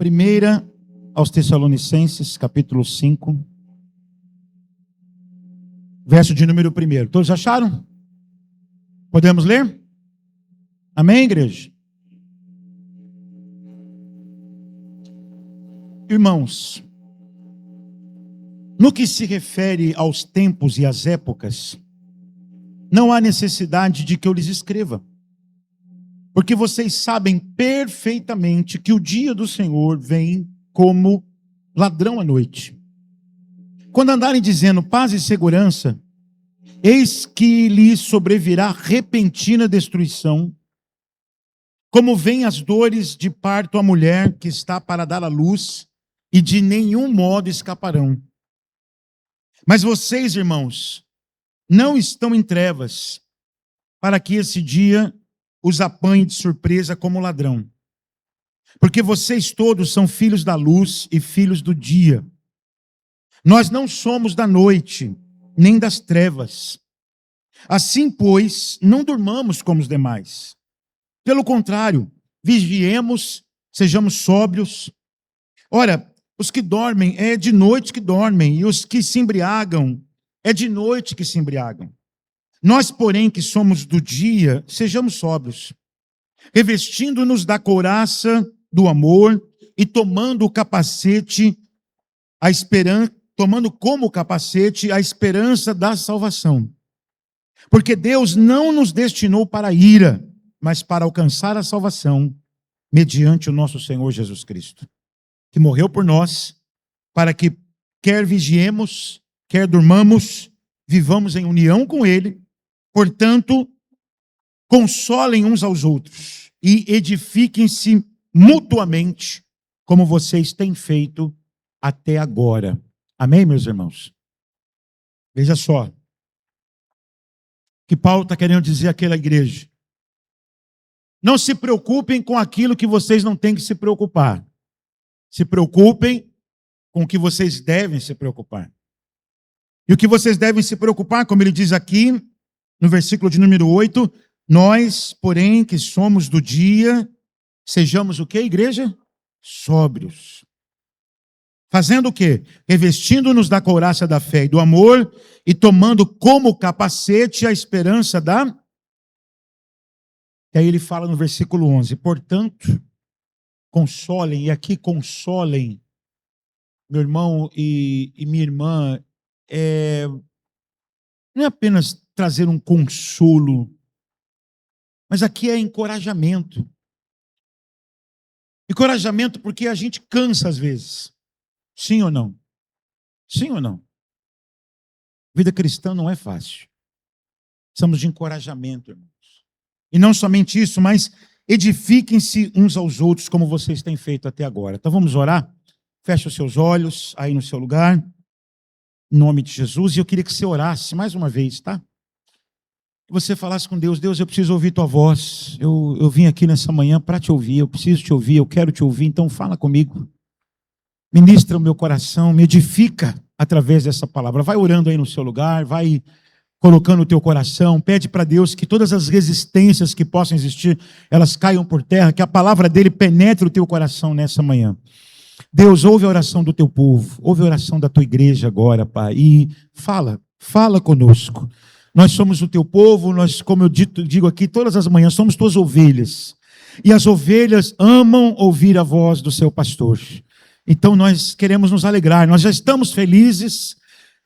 Primeira aos Tessalonicenses, capítulo 5, verso de número 1. Todos acharam? Podemos ler? Amém, igreja? Irmãos, no que se refere aos tempos e às épocas, não há necessidade de que eu lhes escreva, porque vocês sabem perfeitamente que o dia do Senhor vem como ladrão à noite. Quando andarem dizendo paz e segurança, eis que lhes sobrevirá repentina destruição, como vêm as dores de parto à mulher que está para dar à luz, e de nenhum modo escaparão. Mas vocês, irmãos, não estão em trevas, para que esse dia os apanhe de surpresa como ladrão. Porque vocês todos são filhos da luz e filhos do dia. Nós não somos da noite, nem das trevas. Assim, pois, não durmamos como os demais. Pelo contrário, vigiemos, sejamos sóbrios. Ora, os que dormem é de noite que dormem, e os que se embriagam é de noite que se embriagam. Nós, porém, que somos do dia, sejamos sóbrios, revestindo-nos da couraça do amor e tomando como capacete a esperança da salvação. Porque Deus não nos destinou para a ira, mas para alcançar a salvação mediante o nosso Senhor Jesus Cristo, que morreu por nós, para que quer vigiemos, quer durmamos, vivamos em união com Ele. Portanto, consolem uns aos outros e edifiquem-se mutuamente, como vocês têm feito até agora. Amém, meus irmãos? Veja só, que Paulo está querendo dizer àquela igreja: não se preocupem com aquilo que vocês não têm que se preocupar. Se preocupem com o que vocês devem se preocupar. E o que vocês devem se preocupar, como ele diz aqui, no versículo de número 8, nós, porém, que somos do dia, sejamos o quê, igreja? Sóbrios. Fazendo o quê? Revestindo-nos da couraça da fé e do amor e tomando como capacete a esperança da... E aí ele fala no versículo 11, portanto, consolem, e aqui consolem, meu irmão e minha irmã, não é apenas trazer um consolo, mas aqui é encorajamento. Encorajamento porque a gente cansa às vezes. Sim ou não? Sim ou não? Vida cristã não é fácil. Precisamos de encorajamento, irmãos. E não somente isso, mas edifiquem-se uns aos outros como vocês têm feito até agora. Então vamos orar? Feche os seus olhos aí no seu lugar, em nome de Jesus. E eu queria que você orasse mais uma vez, tá? Que você falasse com Deus: Deus, eu preciso ouvir tua voz. Eu vim aqui nessa manhã para te ouvir, eu preciso te ouvir, eu quero te ouvir, então fala comigo. Ministra o meu coração, me edifica através dessa palavra. Vai orando aí no seu lugar, vai colocando o teu coração, pede para Deus que todas as resistências que possam existir, elas caiam por terra, que a palavra dele penetre o teu coração nessa manhã. Deus, ouve a oração do teu povo, ouve a oração da tua igreja agora, Pai, e fala conosco. Nós somos o teu povo, nós, como eu digo aqui todas as manhãs, somos tuas ovelhas. E as ovelhas amam ouvir a voz do seu pastor. Então nós queremos nos alegrar, nós já estamos felizes,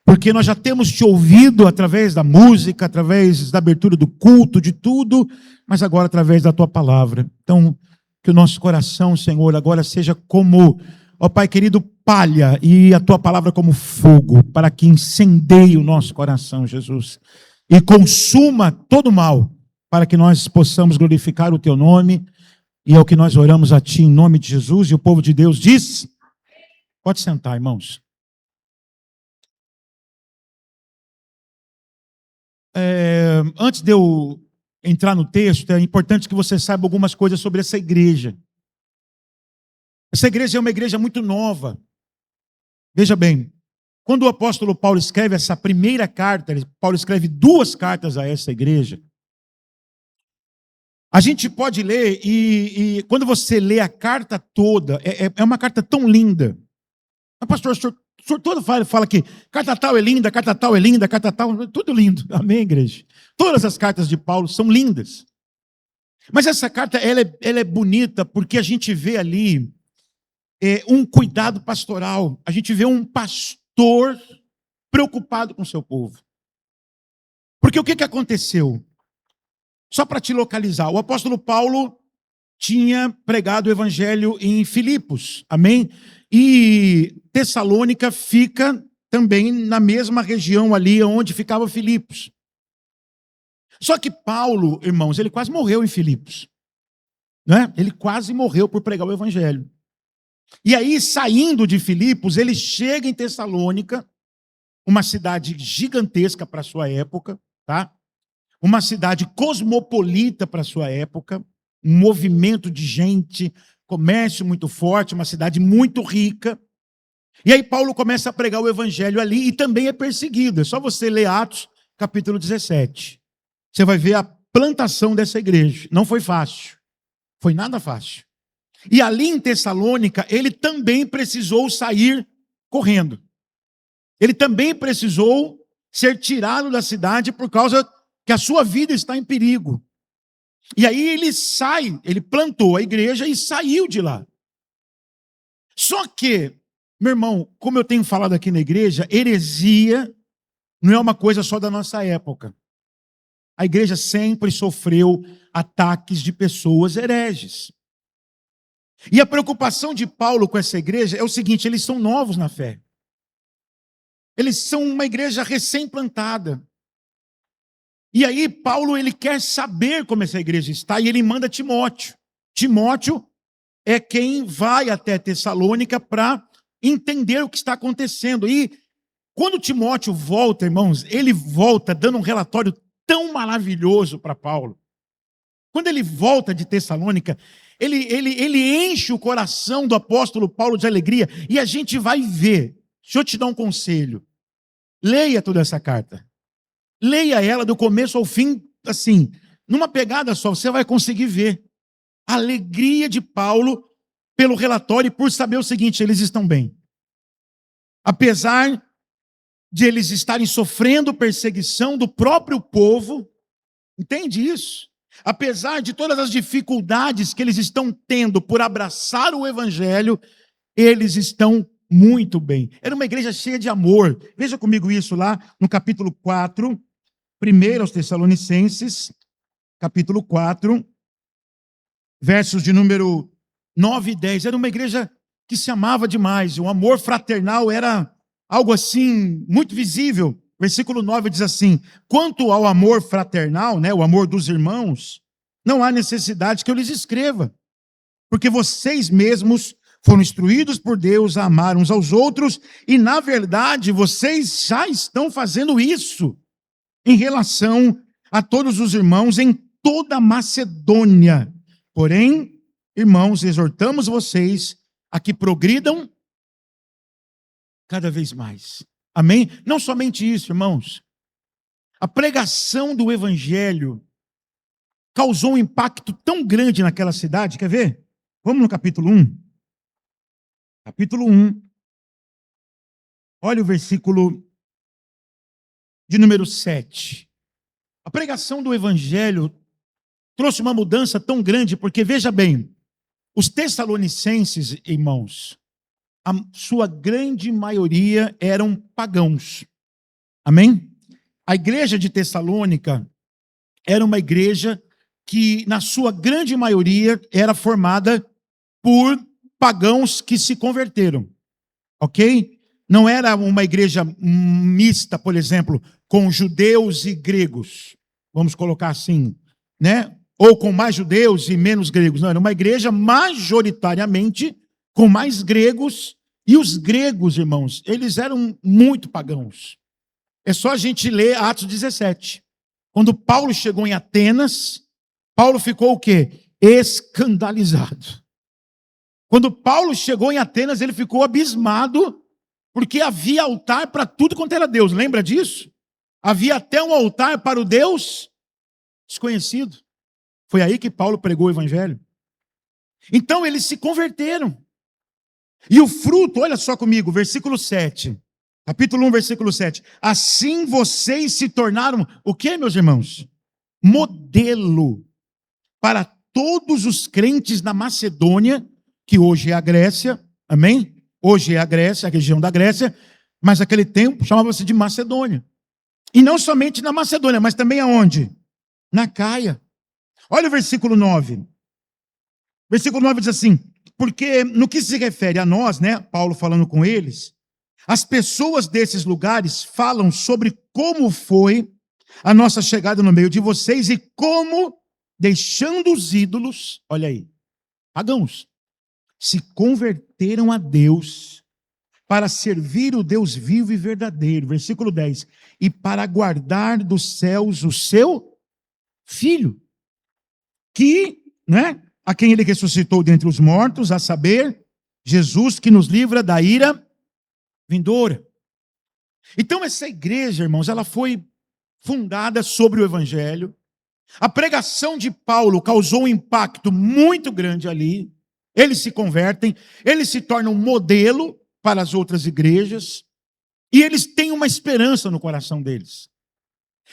porque nós já temos te ouvido através da música, através da abertura do culto, de tudo, mas agora através da tua palavra. Então, que o nosso coração, Senhor, agora seja como, ó Pai querido, palha, e a tua palavra como fogo, para que incendeie o nosso coração, Jesus, e consuma todo o mal, para que nós possamos glorificar o teu nome, e é o que nós oramos a ti em nome de Jesus. E o povo de Deus diz... Pode sentar, irmãos. Antes de eu entrar no texto, é importante que você saiba algumas coisas sobre essa igreja. Essa igreja é uma igreja muito nova. Veja bem, quando o apóstolo Paulo escreve essa primeira carta, Paulo escreve 2 cartas a essa igreja. A gente pode ler, e quando você lê a carta toda, é uma carta tão linda. Mas, pastor, o senhor todo fala que carta tal é linda, carta tal é linda, carta tal, tudo lindo. Amém, igreja? Todas as cartas de Paulo são lindas. Mas essa carta, ela é bonita porque a gente vê ali um cuidado pastoral. A gente vê um pastor preocupado com o seu povo. Porque o que aconteceu? Só para te localizar, o apóstolo Paulo tinha pregado o evangelho em Filipos, amém? E Tessalônica fica também na mesma região ali onde ficava Filipos. Só que Paulo, irmãos, ele quase morreu em Filipos, né? Ele quase morreu por pregar o evangelho. E aí, saindo de Filipos, ele chega em Tessalônica, uma cidade gigantesca para a sua época, tá? Uma cidade cosmopolita para a sua época, um movimento de gente, comércio muito forte, uma cidade muito rica. E aí Paulo começa a pregar o evangelho ali e também é perseguido. É só você ler Atos, capítulo 17. Você vai ver a plantação dessa igreja. Não foi fácil. Foi nada fácil. E ali em Tessalônica, ele também precisou sair correndo. Ele também precisou ser tirado da cidade por causa que a sua vida está em perigo. E aí ele sai, ele plantou a igreja e saiu de lá. Só que, meu irmão, como eu tenho falado aqui na igreja, heresia não é uma coisa só da nossa época. A igreja sempre sofreu ataques de pessoas hereges. E a preocupação de Paulo com essa igreja é o seguinte: eles são novos na fé. Eles são uma igreja recém-plantada. E aí Paulo, ele quer saber como essa igreja está, e ele manda Timóteo. Timóteo é quem vai até Tessalônica para entender o que está acontecendo. E quando Timóteo volta, irmãos, ele volta dando um relatório tão maravilhoso para Paulo. Quando ele volta de Tessalônica, ele enche o coração do apóstolo Paulo de alegria, e a gente vai ver. Deixa eu te dar um conselho. Leia toda essa carta. Leia ela do começo ao fim, assim, numa pegada só, você vai conseguir ver a alegria de Paulo pelo relatório e por saber o seguinte: eles estão bem. Apesar de eles estarem sofrendo perseguição do próprio povo, entende isso? Apesar de todas as dificuldades que eles estão tendo por abraçar o evangelho, eles estão muito bem. Era uma igreja cheia de amor. Veja comigo isso lá no capítulo 4, 1 aos Tessalonicenses, capítulo 4, versos de número 9 e 10. Era uma igreja que se amava demais. O amor fraternal era algo assim, muito visível. Versículo 9 diz assim: quanto ao amor fraternal, né, o amor dos irmãos, não há necessidade que eu lhes escreva, porque vocês mesmos foram instruídos por Deus a amar uns aos outros, e na verdade vocês já estão fazendo isso em relação a todos os irmãos em toda a Macedônia. Porém, irmãos, exortamos vocês a que progridam cada vez mais. Amém? Não somente isso, irmãos. A pregação do evangelho causou um impacto tão grande naquela cidade. Quer ver? Vamos no capítulo 1. Capítulo 1. Olha o versículo de número 7. A pregação do evangelho trouxe uma mudança tão grande, porque veja bem, os tessalonicenses, irmãos, a sua grande maioria eram pagãos. Amém? A igreja de Tessalônica era uma igreja que, na sua grande maioria, era formada por pagãos que se converteram. Ok? Não era uma igreja mista, por exemplo, com judeus e gregos. Vamos colocar assim, né? Ou com mais judeus e menos gregos. Não, era uma igreja majoritariamente com mais gregos. E os gregos, irmãos, eles eram muito pagãos. É só a gente ler Atos 17. Quando Paulo chegou em Atenas, Paulo ficou o quê? Escandalizado. Quando Paulo chegou em Atenas, ele ficou abismado, porque havia altar para tudo quanto era Deus. Lembra disso? Havia até um altar para o Deus desconhecido. Foi aí que Paulo pregou o evangelho. Então eles se converteram. E o fruto, olha só comigo, versículo 7. Capítulo 1, versículo 7. Assim vocês se tornaram, o que, meus irmãos? Modelo para todos os crentes na Macedônia, que hoje é a Grécia, amém? Hoje é a Grécia, a região da Grécia, mas naquele tempo chamava-se de Macedônia. E não somente na Macedônia, mas também aonde? Na Caia. Olha o versículo 9. Versículo 9 diz assim: porque no que se refere a nós, né, Paulo falando com eles, as pessoas desses lugares falam sobre como foi a nossa chegada no meio de vocês e como, deixando os ídolos, olha aí, pagãos, se converteram a Deus para servir o Deus vivo e verdadeiro. Versículo 10. E para guardar dos céus o seu Filho, que, né, a quem ele ressuscitou dentre os mortos, a saber, Jesus, que nos livra da ira vindoura. Então essa igreja, irmãos, ela foi fundada sobre o evangelho. A pregação de Paulo causou um impacto muito grande ali. Eles se convertem, eles se tornam modelo para as outras igrejas, e eles têm uma esperança no coração deles.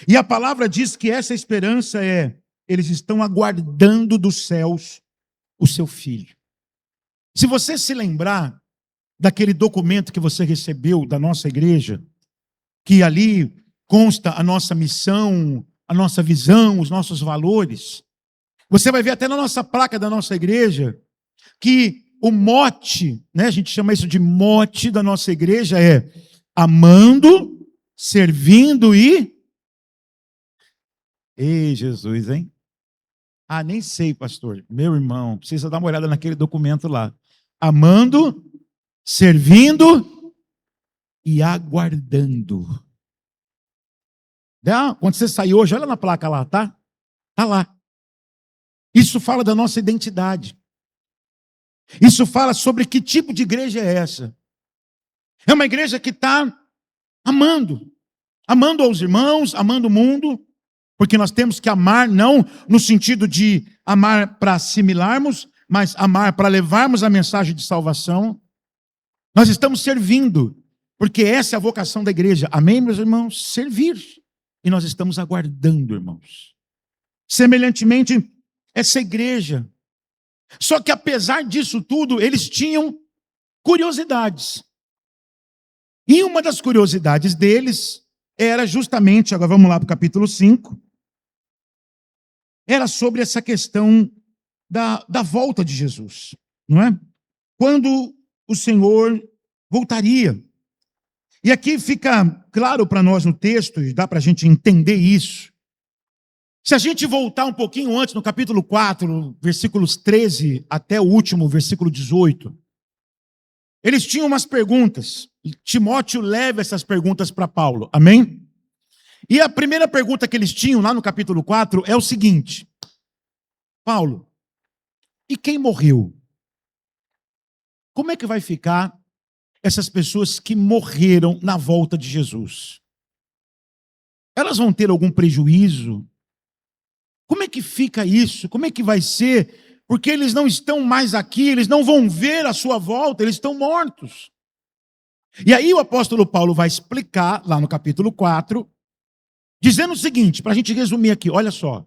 E a palavra diz que essa esperança é: eles estão aguardando dos céus o seu Filho. Se você se lembrar daquele documento que você recebeu da nossa igreja, que ali consta a nossa missão, a nossa visão, os nossos valores, você vai ver até na nossa placa da nossa igreja que o mote, né, a gente chama isso de mote da nossa igreja, é amando, servindo e... Ei, Jesus, hein? Ah, nem sei, pastor. Meu irmão, precisa dar uma olhada naquele documento lá. Amando, servindo e aguardando. Quando você sair hoje, olha na placa lá, tá? Tá lá. Isso fala da nossa identidade. Isso fala sobre que tipo de igreja é essa. É uma igreja que está amando. Amando aos irmãos, amando o mundo. Porque nós temos que amar, não no sentido de amar para assimilarmos, mas amar para levarmos a mensagem de salvação. Nós estamos servindo, porque essa é a vocação da igreja. Amém, meus irmãos? Servir. E nós estamos aguardando, irmãos. Semelhantemente, essa igreja. Só que apesar disso tudo, eles tinham curiosidades. E uma das curiosidades deles era justamente, agora vamos lá para o capítulo 5, era sobre essa questão da volta de Jesus, não é? Quando o Senhor voltaria. E aqui fica claro para nós no texto, e dá para a gente entender isso. Se a gente voltar um pouquinho antes, no capítulo 4, versículos 13 até o último, versículo 18, eles tinham umas perguntas. Timóteo leva essas perguntas para Paulo, amém? E a primeira pergunta que eles tinham lá no capítulo 4 é o seguinte: Paulo, e quem morreu? Como é que vai ficar essas pessoas que morreram na volta de Jesus? Elas vão ter algum prejuízo? Como é que fica isso? Como é que vai ser? Porque eles não estão mais aqui, eles não vão ver a sua volta, eles estão mortos. E aí o apóstolo Paulo vai explicar, lá no capítulo 4, dizendo o seguinte, para a gente resumir aqui, olha só.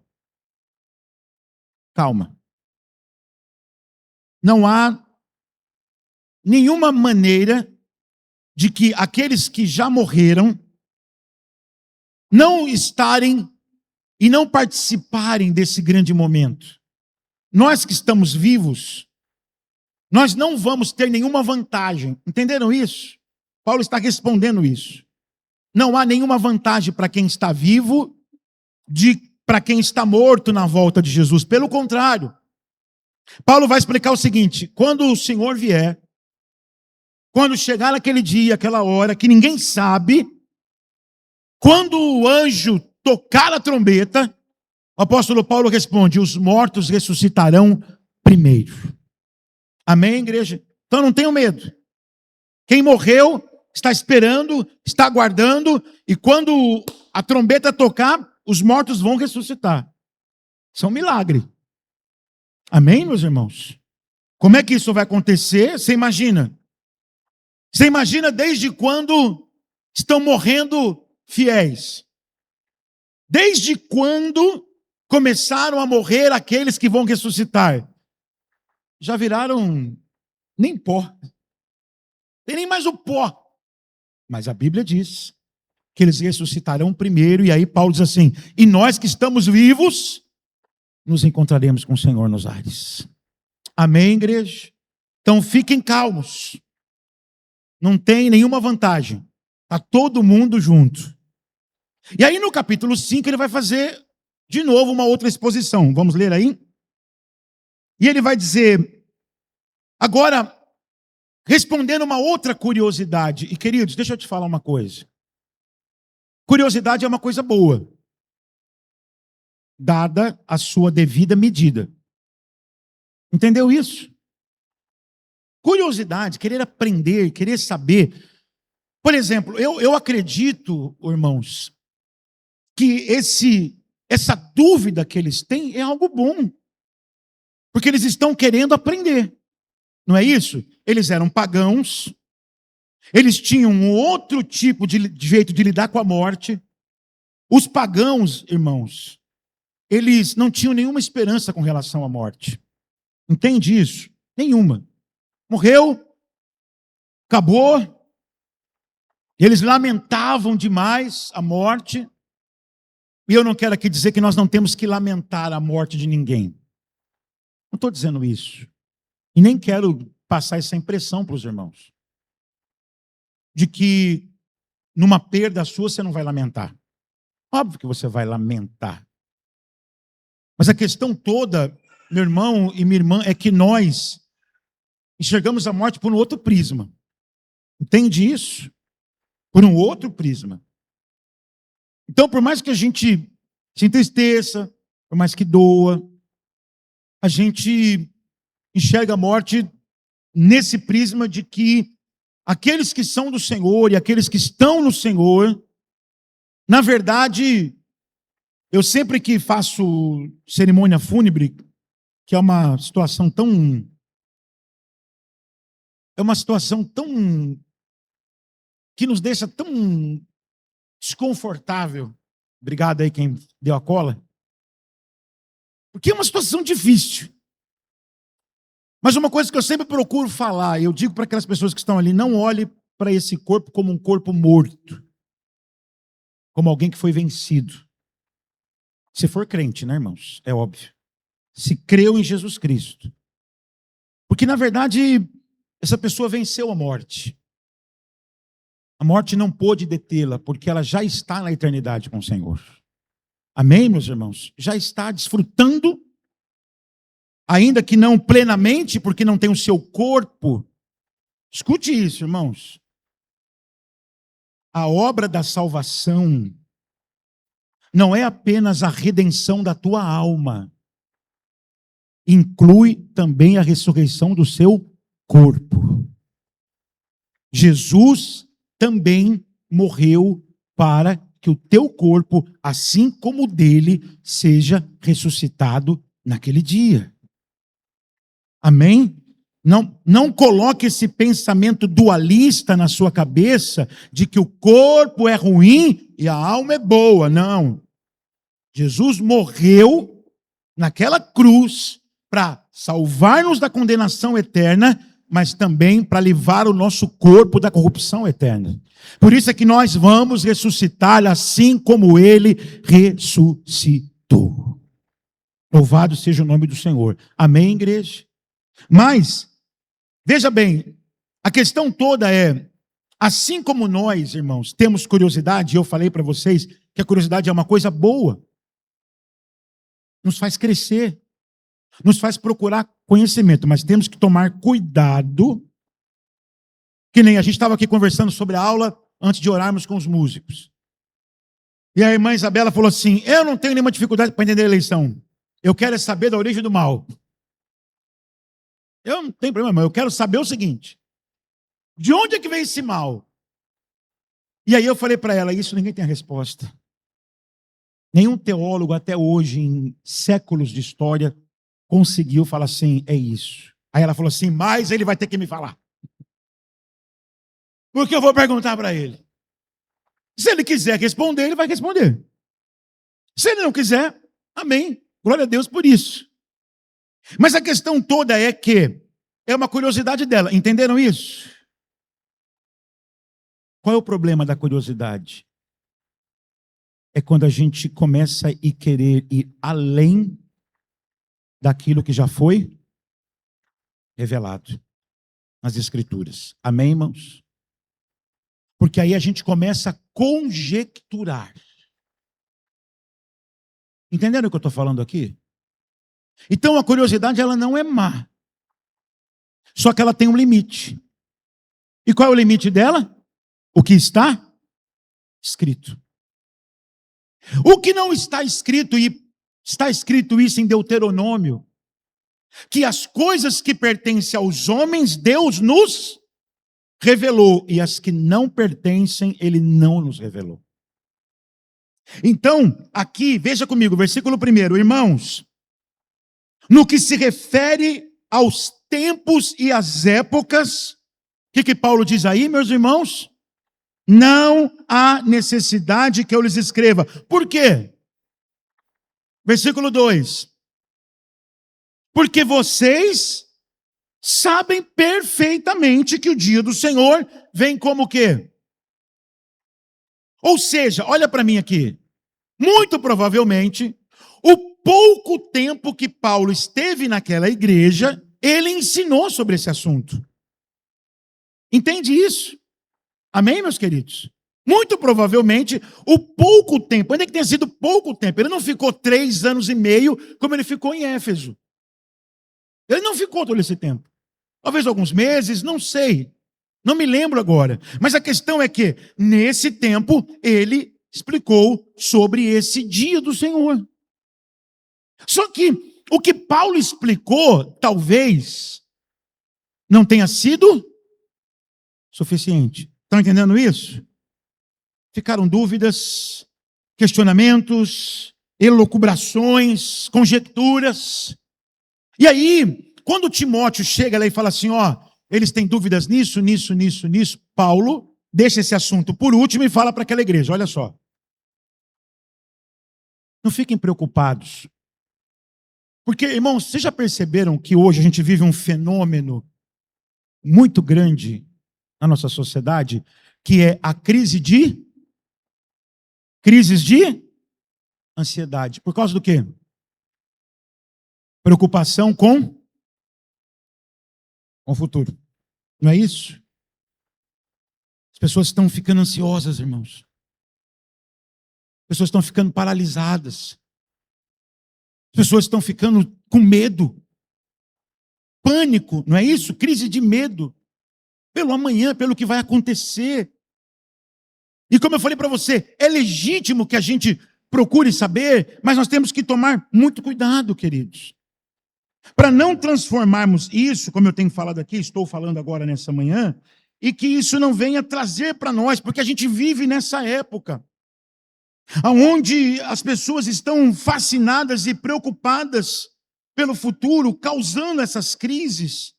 Calma. Não há nenhuma maneira de que aqueles que já morreram não estarem e não participarem desse grande momento. Nós que estamos vivos, nós não vamos ter nenhuma vantagem. Entenderam isso? Paulo está respondendo isso. Não há nenhuma vantagem para quem está vivo para quem está morto na volta de Jesus. Pelo contrário, Paulo vai explicar o seguinte: quando o Senhor vier, quando chegar aquele dia, aquela hora, que ninguém sabe, quando o anjo tocar a trombeta, o apóstolo Paulo responde: os mortos ressuscitarão primeiro. Amém, igreja? Então não tenham medo. Quem morreu está esperando, está aguardando, e quando a trombeta tocar, os mortos vão ressuscitar. Isso é um milagre. Amém, meus irmãos? Como é que isso vai acontecer? Você imagina? Você imagina desde quando estão morrendo fiéis? Desde quando começaram a morrer aqueles que vão ressuscitar? Já viraram nem pó. Tem nem mais o pó. Mas a Bíblia diz que eles ressuscitarão primeiro, e aí Paulo diz assim: e nós que estamos vivos, nos encontraremos com o Senhor nos ares. Amém, igreja? Então fiquem calmos. Não tem nenhuma vantagem. Está todo mundo junto. E aí no capítulo 5 ele vai fazer de novo uma outra exposição. Vamos ler aí? E ele vai dizer, agora, respondendo uma outra curiosidade. E queridos, deixa eu te falar uma coisa. Curiosidade é uma coisa boa, dada a sua devida medida. Entendeu isso? Curiosidade, querer aprender, querer saber. Por exemplo, eu acredito, irmãos, que essa dúvida que eles têm é algo bom. Porque eles estão querendo aprender. Não é isso? Eles eram pagãos. Eles tinham um outro tipo de jeito de lidar com a morte. Os pagãos, irmãos, eles não tinham nenhuma esperança com relação à morte. Entende isso? Nenhuma. Morreu, acabou. Eles lamentavam demais a morte. E eu não quero aqui dizer que nós não temos que lamentar a morte de ninguém. Não estou dizendo isso. E nem quero passar essa impressão para os irmãos. De que numa perda sua você não vai lamentar. Óbvio que você vai lamentar. Mas a questão toda, meu irmão e minha irmã, é que nós enxergamos a morte por um outro prisma. Entende isso? Por um outro prisma. Então, por mais que a gente se entristeça, por mais que doa, a gente enxerga a morte nesse prisma de que aqueles que são do Senhor e aqueles que estão no Senhor, na verdade, eu sempre que faço cerimônia fúnebre, que é uma situação tão que nos deixa tão desconfortável. Obrigado aí quem deu a cola. Porque é uma situação difícil. Mas uma coisa que eu sempre procuro falar, eu digo para aquelas pessoas que estão ali, não olhe para esse corpo como um corpo morto. Como alguém que foi vencido. Se for crente, né, irmãos? É óbvio. Se creu em Jesus Cristo. Porque, na verdade, essa pessoa venceu a morte. A morte não pôde detê-la, porque ela já está na eternidade com o Senhor. Amém, meus irmãos? Já está desfrutando, ainda que não plenamente, porque não tem o seu corpo. Escute isso, irmãos. A obra da salvação não é apenas a redenção da tua alma. Inclui também a ressurreição do seu corpo. Jesus também morreu para que o teu corpo, assim como o dele, seja ressuscitado naquele dia. Amém? Não coloque esse pensamento dualista na sua cabeça de que o corpo é ruim e a alma é boa. Não. Jesus morreu naquela cruz para salvar-nos da condenação eterna, mas também para livrar o nosso corpo da corrupção eterna. Por isso é que nós vamos ressuscitar assim como ele ressuscitou. Louvado seja o nome do Senhor. Amém, igreja? Mas, veja bem, a questão toda é, assim como nós, irmãos, temos curiosidade, eu falei para vocês que a curiosidade é uma coisa boa, nos faz crescer, nos faz procurar conhecimento, mas temos que tomar cuidado, que nem a gente estava aqui conversando sobre a aula antes de orarmos com os músicos. E a irmã Isabela falou assim, eu não tenho nenhuma dificuldade para entender a eleição, eu quero é saber da origem do mal. Eu não tenho problema, eu quero saber o seguinte, de onde é que vem esse mal? E aí eu falei para ela, isso ninguém tem a resposta. Nenhum teólogo até hoje, em séculos de história, conseguiu falar assim, é isso. Aí ela falou assim, mas ele vai ter que me falar. Porque eu vou perguntar para ele. Se ele quiser responder, ele vai responder. Se ele não quiser, amém. Glória a Deus por isso. Mas a questão toda é que é uma curiosidade dela. Entenderam isso? Qual é o problema da curiosidade? É quando a gente começa a querer ir além daquilo que já foi revelado nas Escrituras. Amém, irmãos? Porque aí a gente começa a conjecturar. Entenderam o que eu estou falando aqui? Então a curiosidade ela não é má. Só que ela tem um limite. E qual é o limite dela? O que está escrito. O que não está escrito, e está escrito isso em Deuteronômio, que as coisas que pertencem aos homens, Deus nos revelou, e as que não pertencem, Ele não nos revelou. Então, aqui, veja comigo, versículo 1, irmãos, no que se refere aos tempos e às épocas, o que Paulo diz aí, meus irmãos? Não há necessidade que eu lhes escreva. Por quê? Versículo 2. Porque vocês sabem perfeitamente que o dia do Senhor vem como o quê? Ou seja, olha para mim aqui. Muito provavelmente, o pouco tempo que Paulo esteve naquela igreja, ele ensinou sobre esse assunto. Entende isso? Amém, meus queridos? Muito provavelmente, o pouco tempo, ainda que tenha sido pouco tempo, ele não ficou 3 anos e meio como ele ficou em Éfeso. Ele não ficou todo esse tempo. Talvez alguns meses, não sei. Não me lembro agora. Mas a questão é que, nesse tempo, ele explicou sobre esse dia do Senhor. Só que o que Paulo explicou, talvez, não tenha sido suficiente. Estão entendendo isso? Ficaram dúvidas, questionamentos, elucubrações, conjecturas. E aí, quando Timóteo chega lá e fala assim, ó, eles têm dúvidas nisso, Paulo deixa esse assunto por último e fala para aquela igreja, olha só. Não fiquem preocupados. Porque, irmãos, vocês já perceberam que hoje a gente vive um fenômeno muito grande na nossa sociedade, que é a crises de ansiedade. Por causa do quê? Preocupação com o futuro. Não é isso? As pessoas estão ficando ansiosas, irmãos. As pessoas estão ficando paralisadas. As pessoas estão ficando com medo. Pânico, não é isso? Crise de medo. Pelo amanhã, pelo que vai acontecer. E como eu falei para você, é legítimo que a gente procure saber, mas nós temos que tomar muito cuidado, queridos. Para não transformarmos isso, como eu tenho falado aqui, estou falando agora nessa manhã, e que isso não venha trazer para nós, porque a gente vive nessa época, onde as pessoas estão fascinadas e preocupadas pelo futuro, causando essas crises.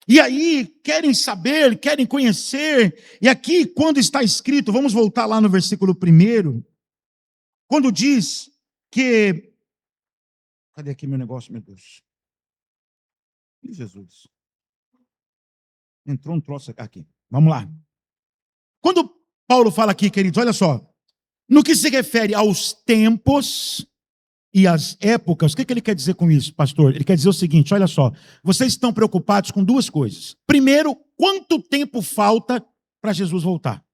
E aí, querem saber, querem conhecer, e aqui, quando está escrito, vamos voltar lá no versículo 1, quando diz que... Cadê aqui meu negócio, meu Deus? Ih, Jesus. Entrou um troço aqui. Vamos lá. Quando Paulo fala aqui, queridos, olha só. No que se refere aos tempos e às épocas, o que ele quer dizer com isso, pastor? Ele quer dizer o seguinte, olha só. Vocês estão preocupados com duas coisas. Primeiro, quanto tempo falta para Jesus voltar?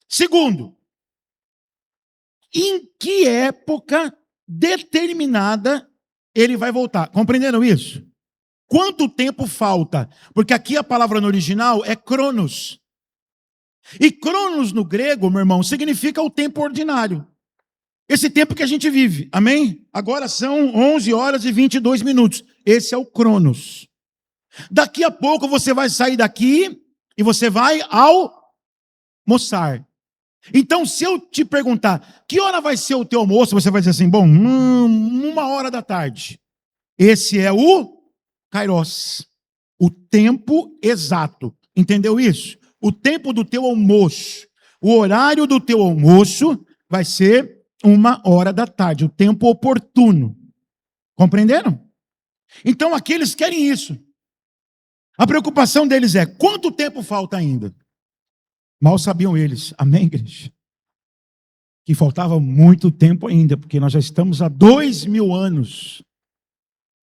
Segundo, em que época determinada ele vai voltar? Compreenderam isso? Quanto tempo falta? Porque aqui a palavra no original é cronos. E cronos no grego, meu irmão, significa o tempo ordinário. Esse tempo que a gente vive, amém? Agora são 11 horas e 22 minutos. Esse é o cronos. Daqui a pouco você vai sair daqui e você vai almoçar. Então, se eu te perguntar, que hora vai ser o teu almoço? Você vai dizer assim, bom, 1h da tarde. Esse é o Kairos, o tempo exato. Entendeu isso? O tempo do teu almoço, o horário do teu almoço vai ser 1h da tarde, o tempo oportuno. Compreenderam? Então, aqui eles querem isso. A preocupação deles é, quanto tempo falta ainda? Mal sabiam eles, amém, igreja? Que faltava muito tempo ainda, porque nós já estamos há 2000 anos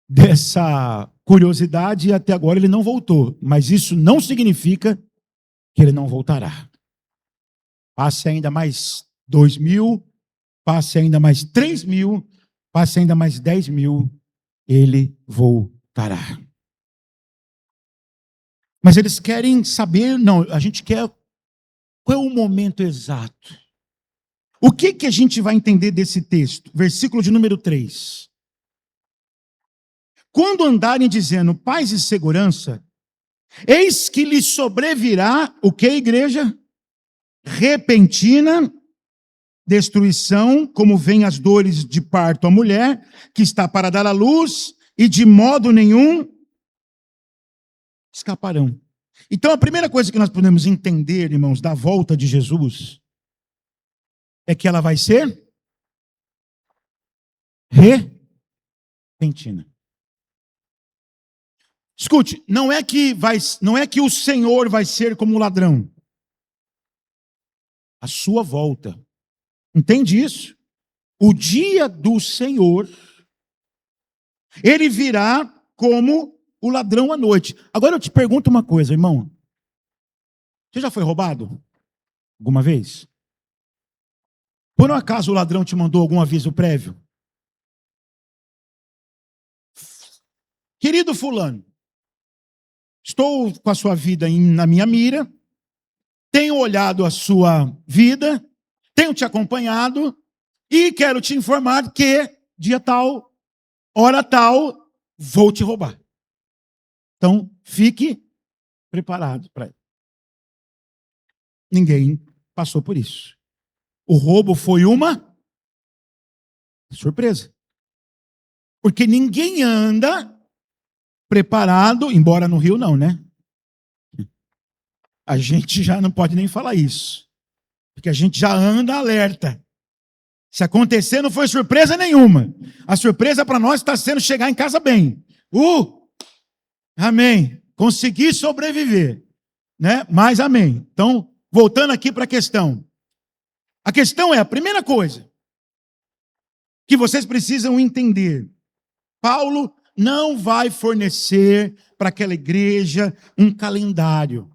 dessa curiosidade e até agora ele não voltou. Mas isso não significa que ele não voltará. Passe ainda mais 2000, passe ainda mais 3000, passe ainda mais 10.000, ele voltará. Mas eles querem saber, não, a gente quer qual é o momento exato. O que a gente vai entender desse texto? Versículo de número 3. Quando andarem dizendo paz e segurança, eis que lhes sobrevirá, o que, igreja? Repentina destruição, como vem as dores de parto à mulher, que está para dar à luz, e de modo nenhum escaparão. Então, a primeira coisa que nós podemos entender, irmãos, da volta de Jesus, é que ela vai ser repentina. Escute, não é que o Senhor vai ser como um ladrão. A sua volta. Entende isso? O dia do Senhor, ele virá como o ladrão à noite. Agora eu te pergunto uma coisa, irmão. Você já foi roubado? Alguma vez? Por um acaso o ladrão te mandou algum aviso prévio? Querido fulano, estou com a sua vida na minha mira, tenho olhado a sua vida, tenho te acompanhado e quero te informar que dia tal, hora tal, vou te roubar. Então, fique preparado para isso. Ninguém passou por isso. O roubo foi uma surpresa. Porque ninguém anda preparado, embora no Rio não, né? A gente já não pode nem falar isso. Porque a gente já anda alerta. Se acontecer, não foi surpresa nenhuma. A surpresa para nós está sendo chegar em casa bem. Amém. Conseguir sobreviver. Né? Mas amém. Então, voltando aqui para a questão. A questão é, a primeira coisa que vocês precisam entender. Paulo não vai fornecer para aquela igreja um calendário.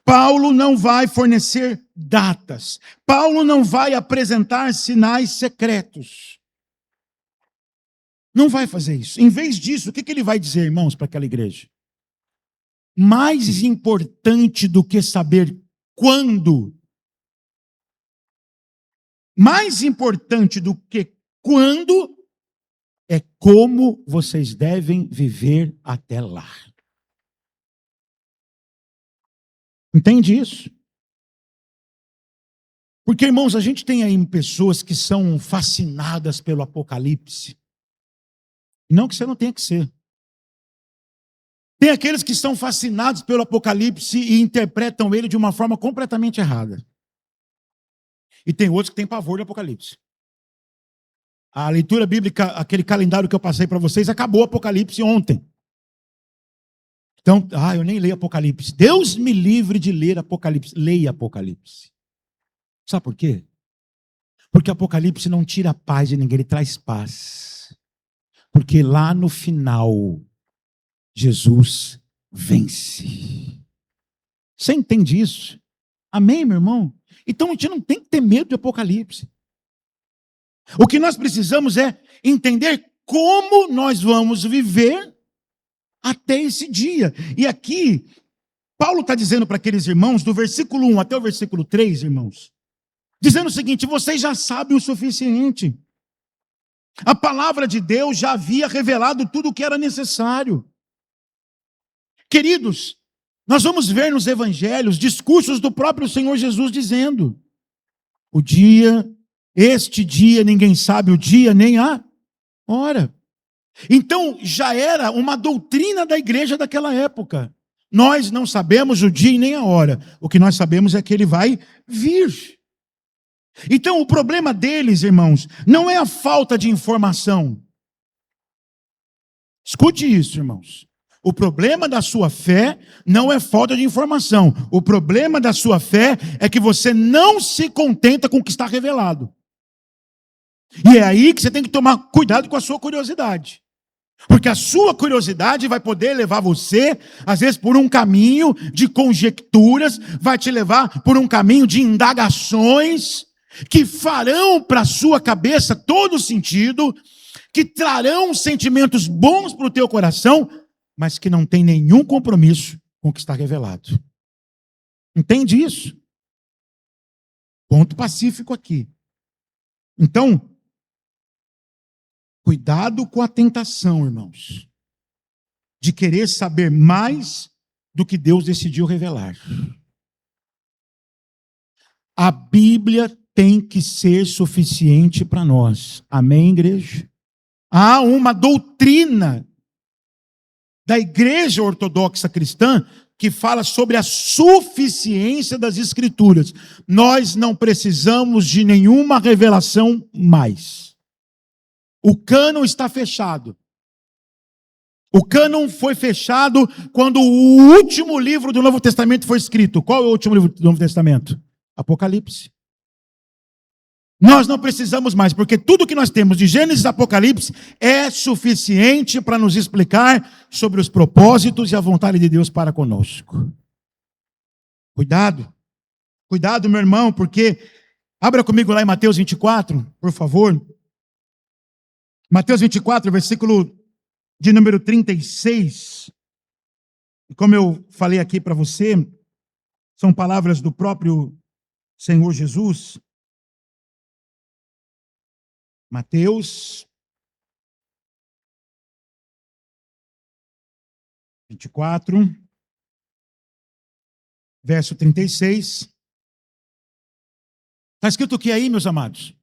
Paulo não vai fornecer datas. Paulo não vai apresentar sinais secretos. Não vai fazer isso. Em vez disso, o que ele vai dizer, irmãos, para aquela igreja? Mais importante do que saber quando, mais importante do que quando, é como vocês devem viver até lá. Entende isso? Porque, irmãos, a gente tem aí pessoas que são fascinadas pelo Apocalipse. Não que você não tenha que ser. Tem aqueles que são fascinados pelo Apocalipse e interpretam ele de uma forma completamente errada. E tem outros que têm pavor do Apocalipse. A leitura bíblica, aquele calendário que eu passei para vocês, acabou o Apocalipse ontem. Então, eu nem leio Apocalipse. Deus me livre de ler Apocalipse. Leia Apocalipse. Sabe por quê? Porque Apocalipse não tira a paz de ninguém, ele traz paz. Porque lá no final, Jesus vence. Você entende isso? Amém, meu irmão? Então a gente não tem que ter medo de Apocalipse. O que nós precisamos é entender como nós vamos viver até esse dia. E aqui, Paulo está dizendo para aqueles irmãos, do versículo 1 até o versículo 3, irmãos, dizendo o seguinte: vocês já sabem o suficiente. A palavra de Deus já havia revelado tudo o que era necessário. Queridos, nós vamos ver nos evangelhos discursos do próprio Senhor Jesus dizendo: O dia, este dia, ninguém sabe o dia nem a hora. Então, já era uma doutrina da igreja daquela época. Nós não sabemos o dia e nem a hora. O que nós sabemos é que ele vai vir. Então, o problema deles, irmãos, não é a falta de informação. Escute isso, irmãos. O problema da sua fé não é falta de informação. O problema da sua fé é que você não se contenta com o que está revelado. E é aí que você tem que tomar cuidado com a sua curiosidade. Porque a sua curiosidade vai poder levar você, às vezes, por um caminho de conjecturas, vai te levar por um caminho de indagações, que farão para a sua cabeça todo sentido, que trarão sentimentos bons para o teu coração, mas que não tem nenhum compromisso com o que está revelado. Entende isso? Ponto pacífico aqui. Então, cuidado com a tentação, irmãos, de querer saber mais do que Deus decidiu revelar. A Bíblia tem que ser suficiente para nós. Amém, igreja? Há uma doutrina da Igreja Ortodoxa Cristã que fala sobre a suficiência das Escrituras. Nós não precisamos de nenhuma revelação mais. O cânon está fechado. O cânon foi fechado quando o último livro do Novo Testamento foi escrito. Qual é o último livro do Novo Testamento? Apocalipse. Nós não precisamos mais, porque tudo que nós temos de Gênesis e Apocalipse é suficiente para nos explicar sobre os propósitos e a vontade de Deus para conosco. Cuidado. Cuidado, meu irmão, porque... Abra comigo lá em Mateus 24, por favor. Mateus 24, versículo de número 36. E como eu falei aqui para você, são palavras do próprio Senhor Jesus. Mateus 24, verso 36. Está escrito o que aí, meus amados?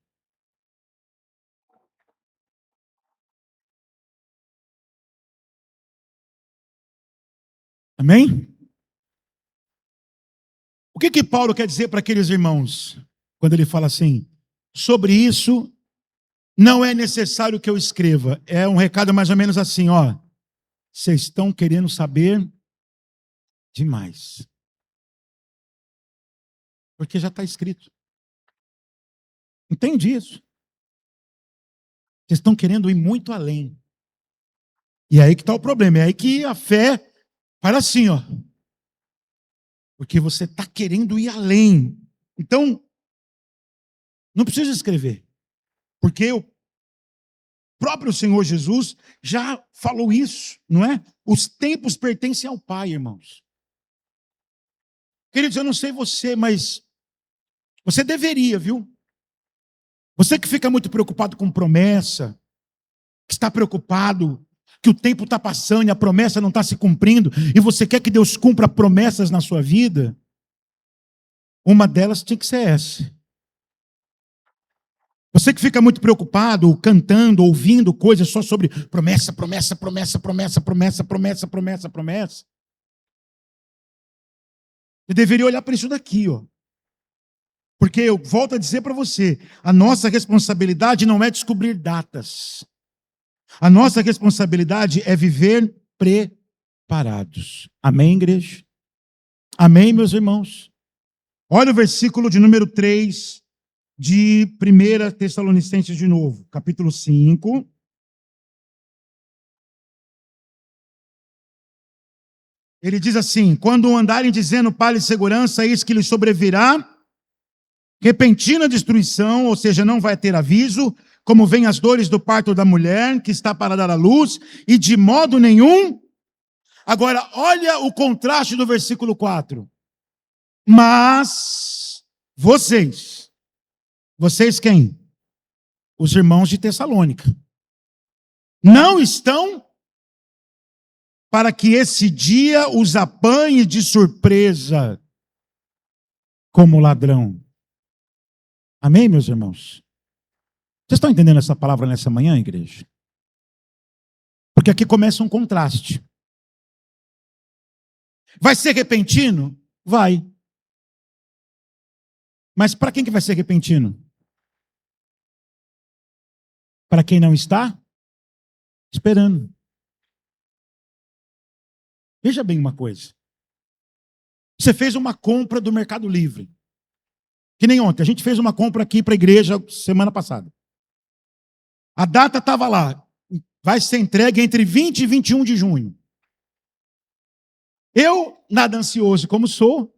Amém? O que Paulo quer dizer para aqueles irmãos? Quando ele fala assim, sobre isso não é necessário que eu escreva. É um recado mais ou menos assim, ó. Vocês estão querendo saber demais. Porque já está escrito. Entende isso? Vocês estão querendo ir muito além. E é aí que está o problema. É aí que a fé para assim, ó. Porque você está querendo ir além. Então, não precisa escrever. Porque o próprio Senhor Jesus já falou isso, não é? Os tempos pertencem ao Pai, irmãos. Queridos, eu não sei você, mas você deveria, viu? Você que fica muito preocupado com promessa, que está preocupado que o tempo está passando e a promessa não está se cumprindo, e você quer que Deus cumpra promessas na sua vida, uma delas tinha que ser essa. Você que fica muito preocupado, cantando, ouvindo coisas só sobre promessa, promessa, promessa, promessa, promessa, promessa, promessa, promessa. Você deveria olhar para isso daqui, ó. Porque eu volto a dizer para você, a nossa responsabilidade não é descobrir datas. A nossa responsabilidade é viver preparados. Amém, igreja? Amém, meus irmãos? Olha o versículo de número 3 de 1 Tessalonicenses de novo, capítulo 5. Ele diz assim, quando andarem dizendo paz e segurança, eis que lhes sobrevirá repentina destruição, ou seja, não vai ter aviso, como vem as dores do parto da mulher, que está para dar à luz, e de modo nenhum. Agora, olha o contraste do versículo 4. Mas vocês quem? Os irmãos de Tessalônica. Não estão para que esse dia os apanhe de surpresa como ladrão. Amém, meus irmãos? Vocês estão entendendo essa palavra nessa manhã, igreja? Porque aqui começa um contraste. Vai ser repentino? Vai. Mas para quem que vai ser repentino? Para quem não está esperando. Veja bem uma coisa. Você fez uma compra do Mercado Livre. Que nem ontem. A gente fez uma compra aqui para a igreja semana passada. A data estava lá. Vai ser entregue entre 20 e 21 de junho. Eu, nada ansioso como sou,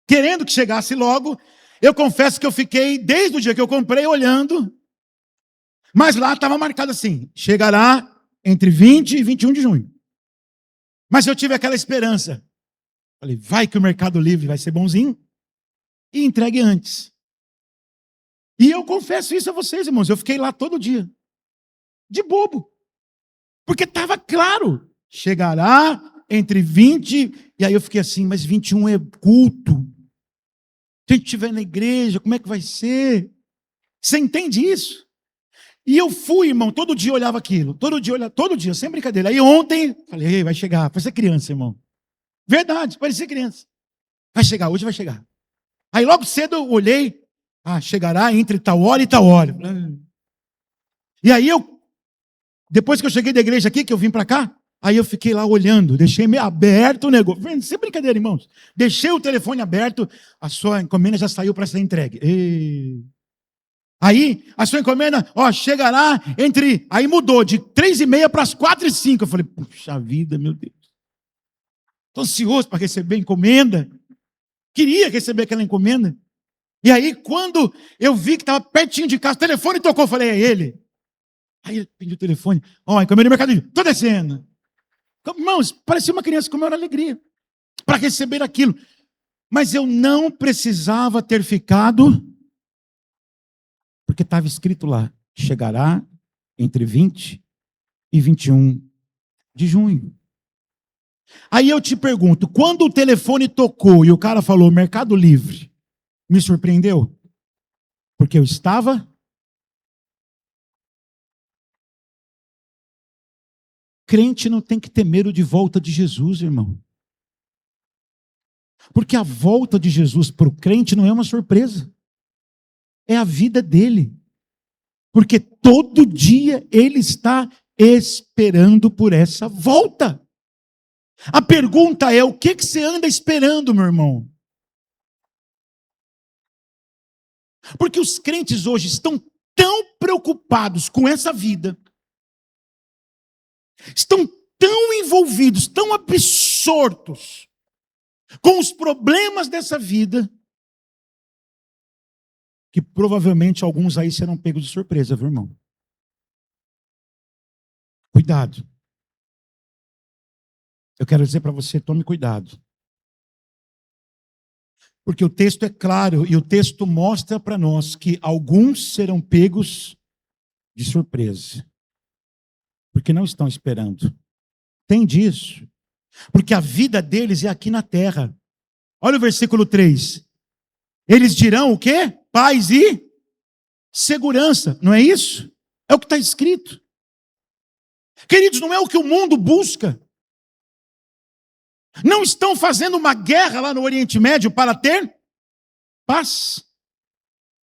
querendo que chegasse logo, eu confesso que eu fiquei, desde o dia que eu comprei, olhando, mas lá estava marcado assim, chegará entre 20 e 21 de junho. Mas eu tive aquela esperança. Falei, vai que o Mercado Livre vai ser bonzinho e entregue antes. E eu confesso isso a vocês, irmãos, eu fiquei lá todo dia, de bobo, porque estava claro, chegará entre 20, e aí eu fiquei assim, mas 21 é culto. Se a gente estiver na igreja, como é que vai ser? Você entende isso? E eu fui, irmão, todo dia eu olhava aquilo, todo dia, sem brincadeira. Aí ontem, falei, ei, vai chegar, parecia criança, irmão. Verdade, parecia criança. Vai chegar, hoje vai chegar. Aí logo cedo eu olhei, chegará entre tal hora e tal hora. E aí depois que eu cheguei da igreja aqui, que eu vim para cá, aí eu fiquei lá olhando, deixei meio aberto o negócio. Sem brincadeira, irmãos. Deixei o telefone aberto, a sua encomenda já saiu para ser entregue. Aí, a sua encomenda, chegará entre... Aí mudou, de 3h30 para as 4h05. Eu falei, puxa vida, meu Deus. Estou ansioso para receber a encomenda. Queria receber aquela encomenda. E aí, quando eu vi que estava pertinho de casa, o telefone tocou, eu falei, é ele. Aí ele pediu o telefone. Encomenda do Mercado Livre. Estou descendo. Irmãos, parecia uma criança com maior alegria para receber aquilo. Mas eu não precisava ter ficado, porque estava escrito lá, chegará entre 20 e 21 de junho. Aí eu te pergunto, quando o telefone tocou e o cara falou Mercado Livre, me surpreendeu? Porque eu estava... Crente não tem que ter medo de volta de Jesus, irmão. Porque a volta de Jesus para o crente não é uma surpresa. É a vida dele. Porque todo dia ele está esperando por essa volta. A pergunta é, o que você anda esperando, meu irmão? Porque os crentes hoje estão tão preocupados com essa vida, estão tão envolvidos, tão absortos com os problemas dessa vida, que provavelmente alguns aí serão pegos de surpresa, viu, irmão? Cuidado. Eu quero dizer para você, tome cuidado. Porque o texto é claro e o texto mostra para nós que alguns serão pegos de surpresa. Porque não estão esperando. Entende isso? Porque a vida deles é aqui na terra. Olha o versículo 3. Eles dirão o quê? Paz e segurança. Não é isso? É o que está escrito. Queridos, não é o que o mundo busca. Não estão fazendo uma guerra lá no Oriente Médio para ter paz.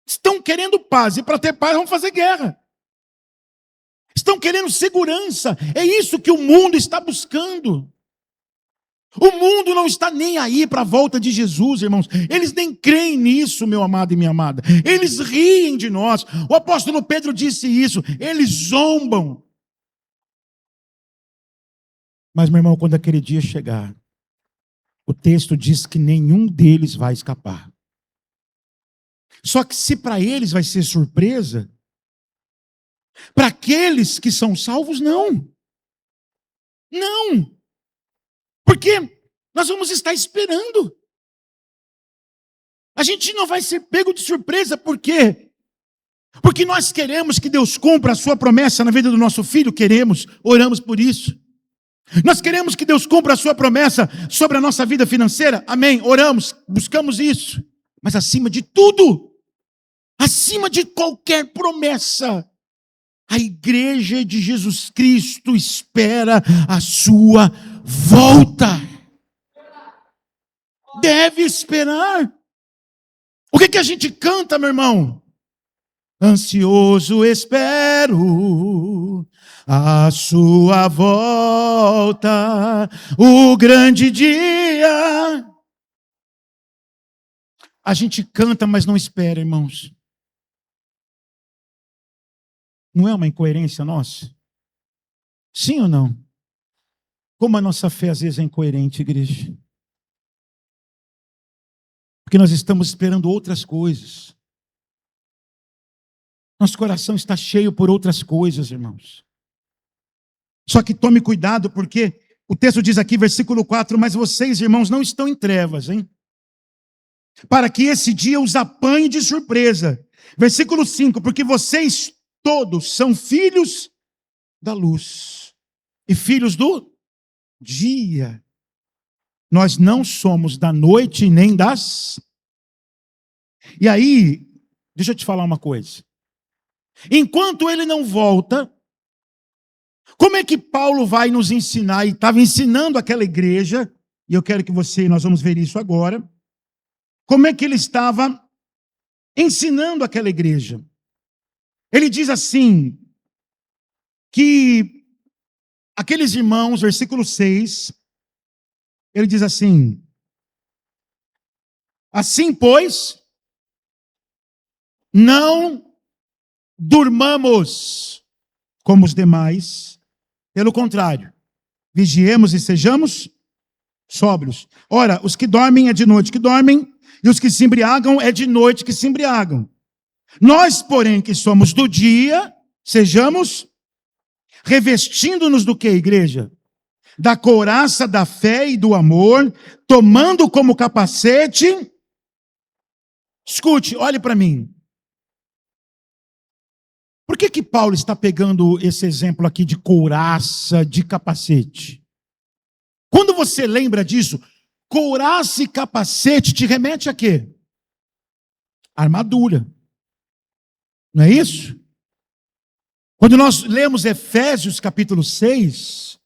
Estão querendo paz. E para ter paz vão fazer guerra. Estão querendo segurança. É isso que o mundo está buscando. O mundo não está nem aí para a volta de Jesus, irmãos. Eles nem creem nisso, meu amado e minha amada. Eles riem de nós. O apóstolo Pedro disse isso. Eles zombam. Mas, meu irmão, quando aquele dia chegar, o texto diz que nenhum deles vai escapar. Só que se para eles vai ser surpresa, para aqueles que são salvos, não. Não. Porque nós vamos estar esperando. A gente não vai ser pego de surpresa, por quê? Porque nós queremos que Deus cumpra a sua promessa na vida do nosso filho, queremos, oramos por isso. Nós queremos que Deus cumpra a sua promessa sobre a nossa vida financeira, amém, oramos, buscamos isso. Mas acima de tudo, acima de qualquer promessa, a igreja de Jesus Cristo espera a sua volta. Deve esperar. O que a gente canta, meu irmão? Ansioso espero a sua volta, o grande dia. A gente canta, mas não espera, irmãos. Não é uma incoerência nossa? Sim ou não? Como a nossa fé às vezes é incoerente, igreja? Porque nós estamos esperando outras coisas. Nosso coração está cheio por outras coisas, irmãos. Só que tome cuidado, porque o texto diz aqui, versículo 4, mas vocês, irmãos, não estão em trevas, hein? Para que esse dia os apanhe de surpresa. Versículo 5, porque vocês todos são filhos da luz e filhos do dia. Nós não somos da noite nem das... E aí, deixa eu te falar uma coisa. Enquanto ele não volta, como é que Paulo vai nos ensinar? E estava ensinando aquela igreja, e eu quero que nós vamos ver isso agora. Como é que ele estava ensinando aquela igreja? Ele diz assim, que aqueles irmãos, versículo 6, ele diz assim, assim, pois, não durmamos como os demais, pelo contrário, vigiemos e sejamos sóbrios. Ora, os que dormem é de noite que dormem, e os que se embriagam é de noite que se embriagam. Nós, porém, que somos do dia, sejamos revestindo-nos do que, igreja? Da couraça da fé e do amor, tomando como capacete... Escute, olhe para mim. Por que Paulo está pegando esse exemplo aqui de couraça, de capacete? Quando você lembra disso, couraça e capacete te remete a quê? Armadura. Não é isso? Quando nós lemos Efésios capítulo 6,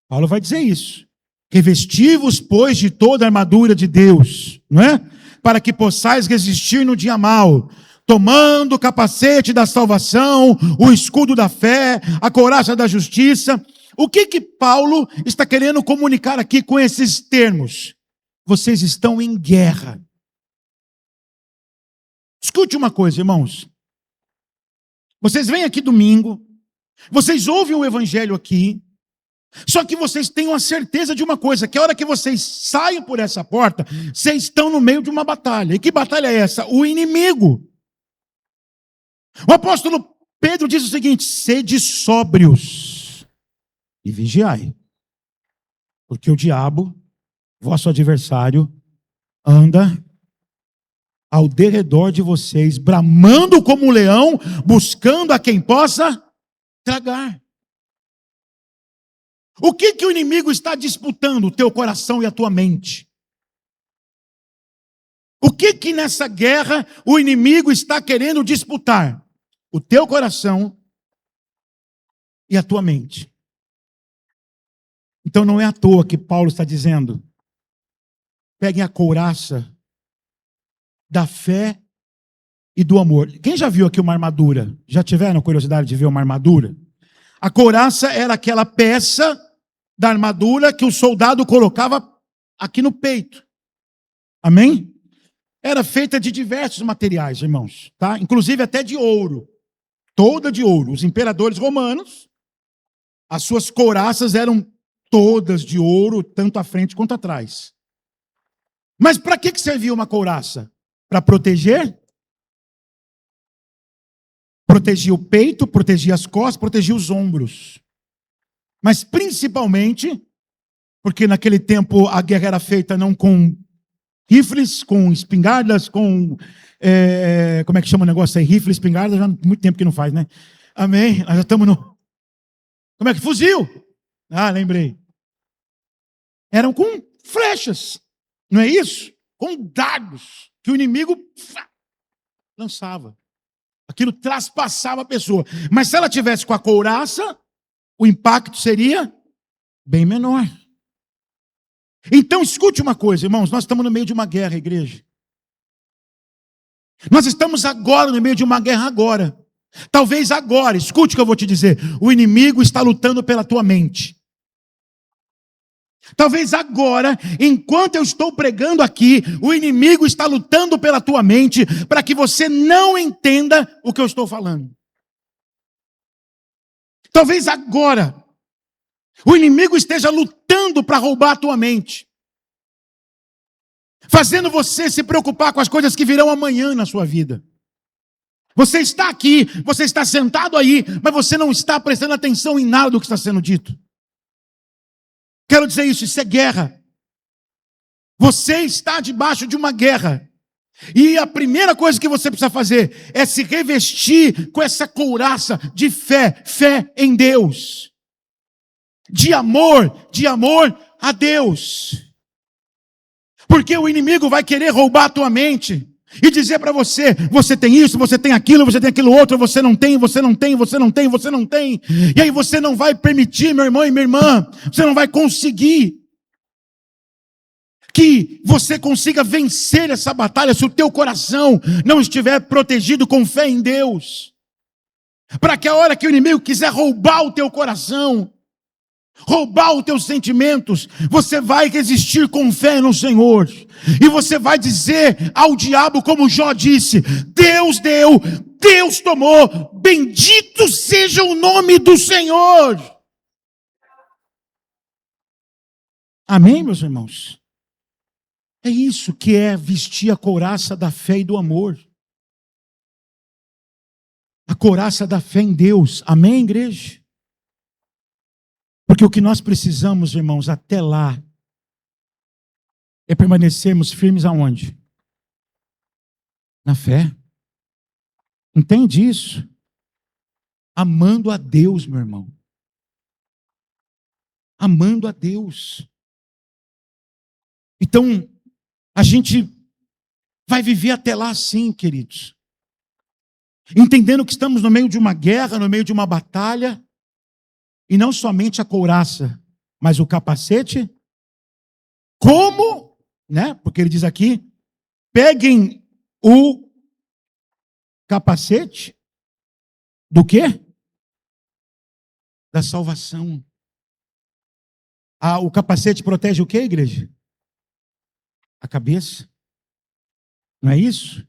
Paulo vai dizer isso. Revesti-vos, pois, de toda a armadura de Deus, não é? Para que possais resistir no dia mau, tomando o capacete da salvação, o escudo da fé, a couraça da justiça. O que Paulo está querendo comunicar aqui com esses termos? Vocês estão em guerra. Escute uma coisa, irmãos. Vocês vêm aqui domingo, vocês ouvem o evangelho aqui, só que vocês tenham a certeza de uma coisa, que a hora que vocês saem por essa porta, vocês estão no meio de uma batalha. E que batalha é essa? O inimigo. O apóstolo Pedro diz o seguinte, sede sóbrios e vigiai, porque o diabo, vosso adversário, anda ao derredor de vocês, bramando como um leão, buscando a quem possa tragar. O que o inimigo está disputando? O teu coração e a tua mente. O que nessa guerra o inimigo está querendo disputar? O teu coração e a tua mente. Então não é à toa que Paulo está dizendo, peguem a couraça da fé e do amor. Quem já viu aqui uma armadura? Já tiveram curiosidade de ver uma armadura? A couraça era aquela peça da armadura que o soldado colocava aqui no peito. Amém? Era feita de diversos materiais, irmãos, tá? Inclusive até de ouro. Toda de ouro. Os imperadores romanos, as suas couraças eram todas de ouro, tanto à frente quanto atrás. Mas para que servia uma couraça? Para proteger? Protegia o peito, protegia as costas, protegia os ombros. Mas principalmente, porque naquele tempo a guerra era feita não com rifles, com espingardas, com... como é que chama o negócio aí? Rifle, espingarda, já há muito tempo que não faz, né? Amém? Nós já estamos no... Como é que? Fuzil! Ah, lembrei. Eram com flechas, não é isso? Com dardos, que o inimigo lançava. Aquilo traspassava a pessoa. Mas se ela tivesse com a couraça, o impacto seria bem menor. Então escute uma coisa, irmãos, nós estamos no meio de uma guerra, igreja. Nós estamos agora no meio de uma guerra agora. Talvez agora, escute o que eu vou te dizer. O inimigo está lutando pela tua mente. Talvez agora, enquanto eu estou pregando aqui, o inimigo está lutando pela tua mente para que você não entenda o que eu estou falando. Talvez agora, o inimigo esteja lutando para roubar a tua mente, fazendo você se preocupar com as coisas que virão amanhã na sua vida. Você está aqui, você está sentado aí, mas você não está prestando atenção em nada do que está sendo dito. Quero dizer isso é guerra. Você está debaixo de uma guerra. E a primeira coisa que você precisa fazer é se revestir com essa couraça de fé, fé em Deus. De amor a Deus. Porque o inimigo vai querer roubar a tua mente e dizer para você, você tem isso, você tem aquilo outro, você não tem. E aí você não vai permitir, meu irmão e minha irmã, você não vai conseguir que você consiga vencer essa batalha se o teu coração não estiver protegido com fé em Deus. Para que a hora que o inimigo quiser roubar o teu coração, roubar os teus sentimentos, você vai resistir com fé no Senhor. E você vai dizer ao diabo, como Jó disse: Deus deu, Deus tomou, bendito seja o nome do Senhor. Amém, meus irmãos? É isso que é vestir a couraça da fé e do amor. A couraça da fé em Deus. Amém, igreja? Porque o que nós precisamos, irmãos, até lá, é permanecermos firmes aonde? Na fé. Entende isso? Amando a Deus, meu irmão. Amando a Deus. Então, a gente vai viver até lá sim, queridos. Entendendo que estamos no meio de uma guerra, no meio de uma batalha. E não somente a couraça, mas o capacete. Como? Né? Porque ele diz aqui, peguem o capacete do quê? Da salvação. O capacete protege o quê, igreja? A cabeça. Não é isso?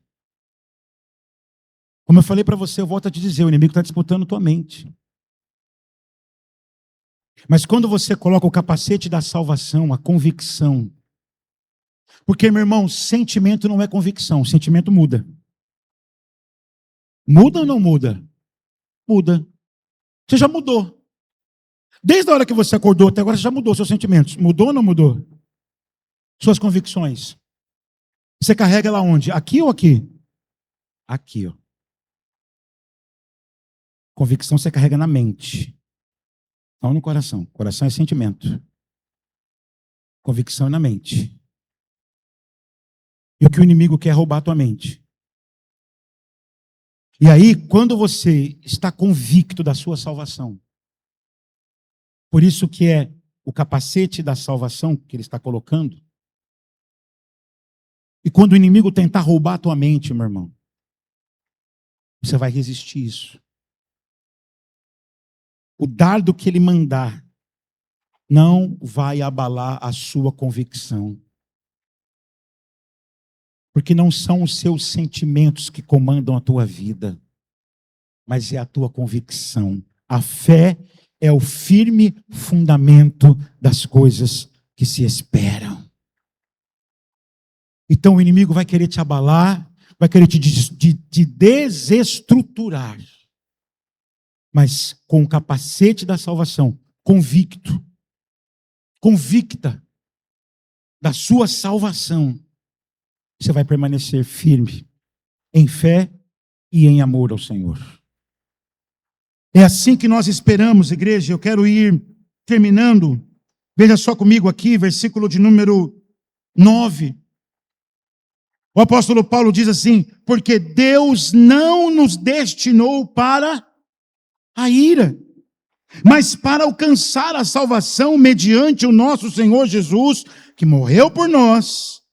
Como eu falei para você, eu volto a te dizer, o inimigo está disputando tua mente. Mas quando você coloca o capacete da salvação, a convicção, porque, meu irmão, sentimento não é convicção, sentimento muda. Muda ou não muda? Muda. Você já mudou. Desde a hora que você acordou até agora, você já mudou seus sentimentos. Mudou ou não mudou? Suas convicções. Você carrega lá onde? Aqui ou aqui? Aqui, ó. Convicção você carrega na mente. Não no coração. Coração é sentimento. Convicção é na mente. E o que o inimigo quer é roubar a tua mente. E aí, quando você está convicto da sua salvação, por isso que é o capacete da salvação que ele está colocando, e quando o inimigo tentar roubar a tua mente, meu irmão, você vai resistir isso. O dardo que ele mandar não vai abalar a sua convicção. Porque não são os seus sentimentos que comandam a tua vida, mas é a tua convicção. A fé é o firme fundamento das coisas que se esperam. Então o inimigo vai querer te abalar, vai querer te desestruturar. Mas com o capacete da salvação, convicta da sua salvação, você vai permanecer firme em fé e em amor ao Senhor. É assim que nós esperamos, igreja. Eu quero ir terminando. Veja só comigo aqui, versículo de número 9. O apóstolo Paulo diz assim: porque Deus não nos destinou para a ira, mas para alcançar a salvação mediante o nosso Senhor Jesus, que morreu por nós,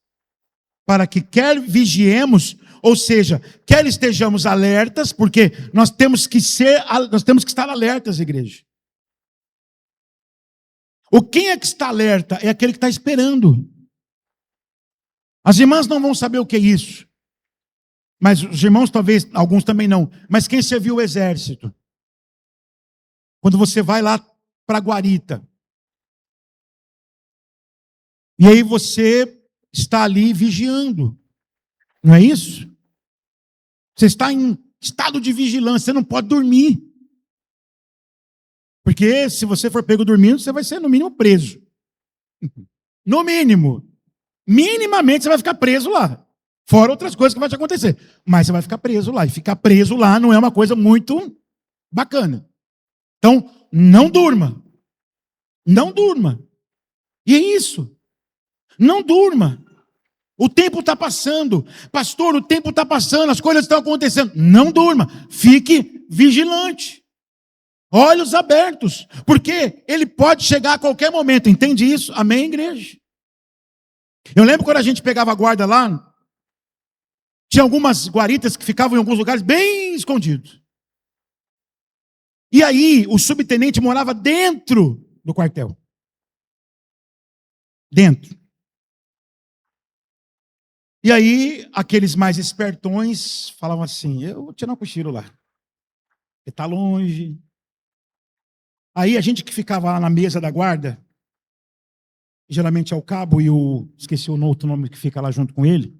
para que quer vigiemos, ou seja, quer estejamos alertas, porque nós temos que estar alertas, igreja. Quem é que está alerta? É aquele que está esperando. As irmãs não vão saber o que é isso, mas os irmãos talvez, alguns também não, mas quem serviu o exército? Quando você vai lá para a guarita, e aí você está ali vigiando, não é isso? Você está em estado de vigilância, você não pode dormir. Porque se você for pego dormindo, você vai ser no mínimo preso. No mínimo. Minimamente você vai ficar preso lá. Fora outras coisas que vai te acontecer. Mas você vai ficar preso lá. E ficar preso lá não é uma coisa muito bacana. Então, não durma. Não durma. E é isso. Não durma. O tempo está passando. Pastor, o tempo está passando, as coisas estão acontecendo. Não durma. Fique vigilante. Olhos abertos. Porque ele pode chegar a qualquer momento. Entende isso? Amém, igreja? Eu lembro quando a gente pegava a guarda lá, tinha algumas guaritas que ficavam em alguns lugares bem escondidos. E aí, o subtenente morava dentro do quartel. Dentro. E aí, aqueles mais espertões falavam assim: eu vou tirar um cochilo lá. Porque está longe. Aí, a gente que ficava lá na mesa da guarda, geralmente é o cabo e esqueci o outro nome que fica lá junto com ele.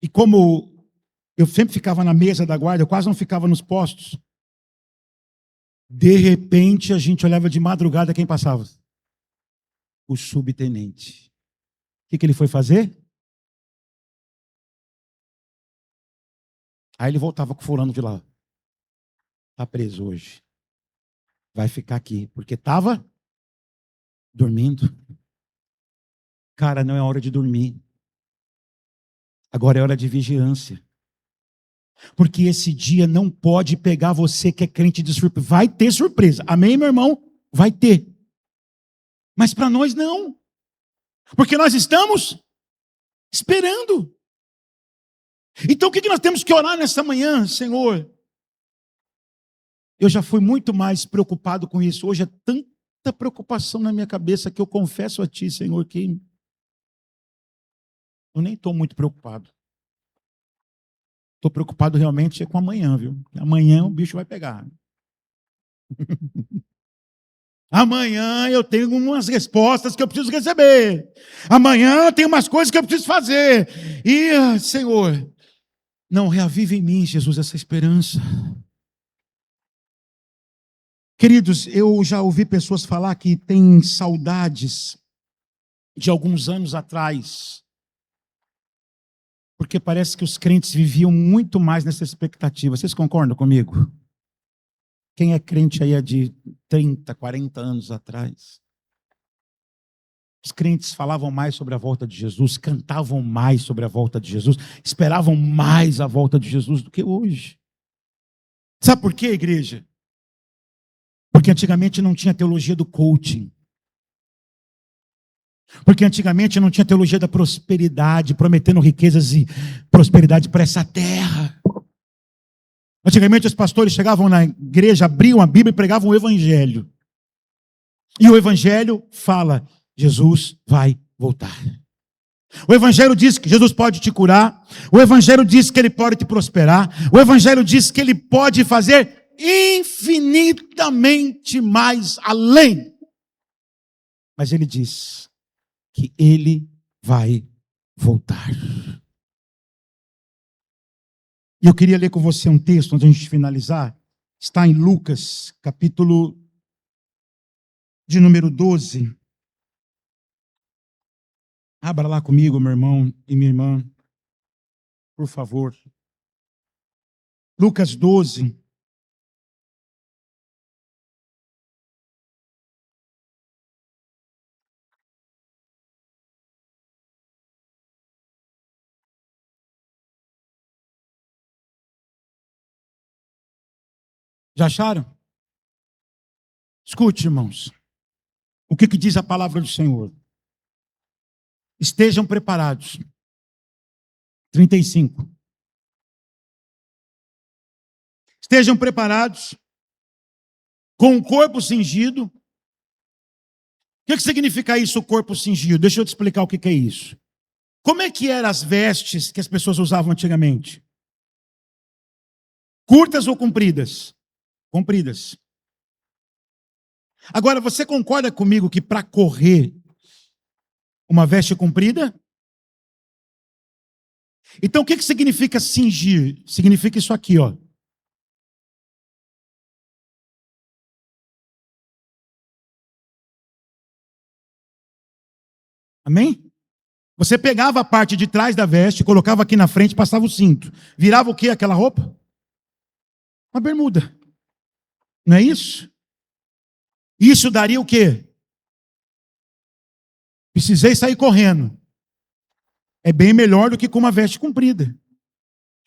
E como eu sempre ficava na mesa da guarda, eu quase não ficava nos postos. De repente, a gente olhava de madrugada quem passava. O subtenente. O que ele foi fazer? Aí ele voltava com o fulano de lá. Está preso hoje. Vai ficar aqui. Porque estava dormindo. Cara, não é hora de dormir. Agora é hora de vigilância. Porque esse dia não pode pegar você que é crente de surpresa. Vai ter surpresa. Amém, meu irmão? Vai ter. Mas para nós não. Porque nós estamos esperando. Então o que nós temos que orar nessa manhã, Senhor? Eu já fui muito mais preocupado com isso. Hoje é tanta preocupação na minha cabeça que eu confesso a Ti, Senhor, que eu nem estou muito preocupado. Estou preocupado realmente com amanhã, viu? Amanhã o bicho vai pegar. Amanhã eu tenho umas respostas que eu preciso receber. Amanhã eu tenho umas coisas que eu preciso fazer. E, Senhor, não reavive em mim, Jesus, essa esperança. Queridos, eu já ouvi pessoas falar que têm saudades de alguns anos atrás, porque parece que os crentes viviam muito mais nessa expectativa. Vocês concordam comigo? Quem é crente aí é de 30, 40 anos atrás? Os crentes falavam mais sobre a volta de Jesus, cantavam mais sobre a volta de Jesus, esperavam mais a volta de Jesus do que hoje. Sabe por quê, igreja? Porque antigamente não tinha teologia do coaching. Porque antigamente não tinha teologia da prosperidade, prometendo riquezas e prosperidade para essa terra. Antigamente os pastores chegavam na igreja, abriam a Bíblia e pregavam o Evangelho. E o Evangelho fala: Jesus vai voltar. O Evangelho diz que Jesus pode te curar. O Evangelho diz que Ele pode te prosperar. O Evangelho diz que Ele pode fazer infinitamente mais além. Mas Ele diz que Ele vai voltar. E eu queria ler com você um texto, antes de a gente finalizar. Está em Lucas, capítulo de número 12. Abra lá comigo, meu irmão e minha irmã, por favor. Lucas 12. Já acharam? Escute, irmãos. O que diz a palavra do Senhor? Estejam preparados. 35. Estejam preparados com o corpo cingido. O que significa isso, o corpo cingido? Deixa eu te explicar o que é isso. Como é que eram as vestes que as pessoas usavam antigamente? Curtas ou compridas? Compridas. Agora, você concorda comigo que para correr, uma veste comprida? Então, o que significa cingir? Significa isso aqui, ó. Amém? Você pegava a parte de trás da veste, colocava aqui na frente, passava o cinto. Virava o que aquela roupa? Uma bermuda. Não é isso? Isso daria o quê? Precisei sair correndo. É bem melhor do que com uma veste comprida.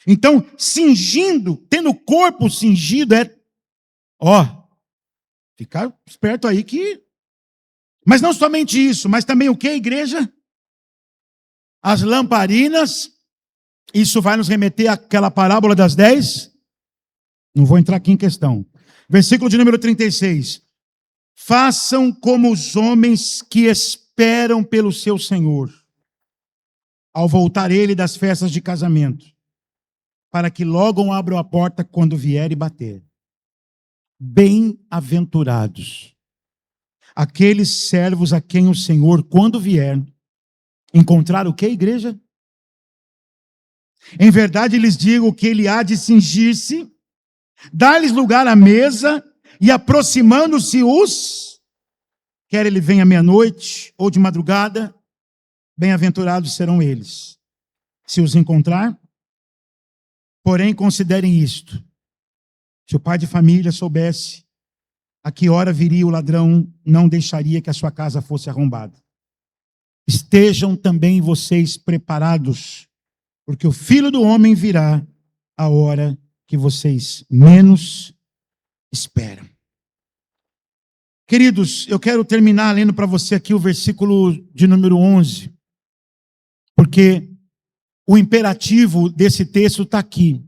Então, cingindo, tendo o corpo cingido, ficar esperto aí que... Mas não somente isso, mas também o que, igreja? As lamparinas. Isso vai nos remeter àquela parábola das 10. Não vou entrar aqui em questão. Versículo de número 36. Façam como os homens que esperam pelo seu Senhor, ao voltar ele das festas de casamento, para que logo abram a porta quando vier e bater. Bem-aventurados aqueles servos a quem o Senhor, quando vier, encontrar o que, igreja? Em verdade lhes digo que ele há de cingir-se, dar-lhes lugar à mesa, e aproximando-se quer ele venha meia-noite ou de madrugada, bem-aventurados serão eles, se os encontrar. Porém, considerem isto: se o pai de família soubesse a que hora viria o ladrão, não deixaria que a sua casa fosse arrombada. Estejam também vocês preparados, porque o Filho do Homem virá a hora que vocês menos esperam. Queridos, eu quero terminar lendo para você aqui o versículo de número 11, porque o imperativo desse texto está aqui.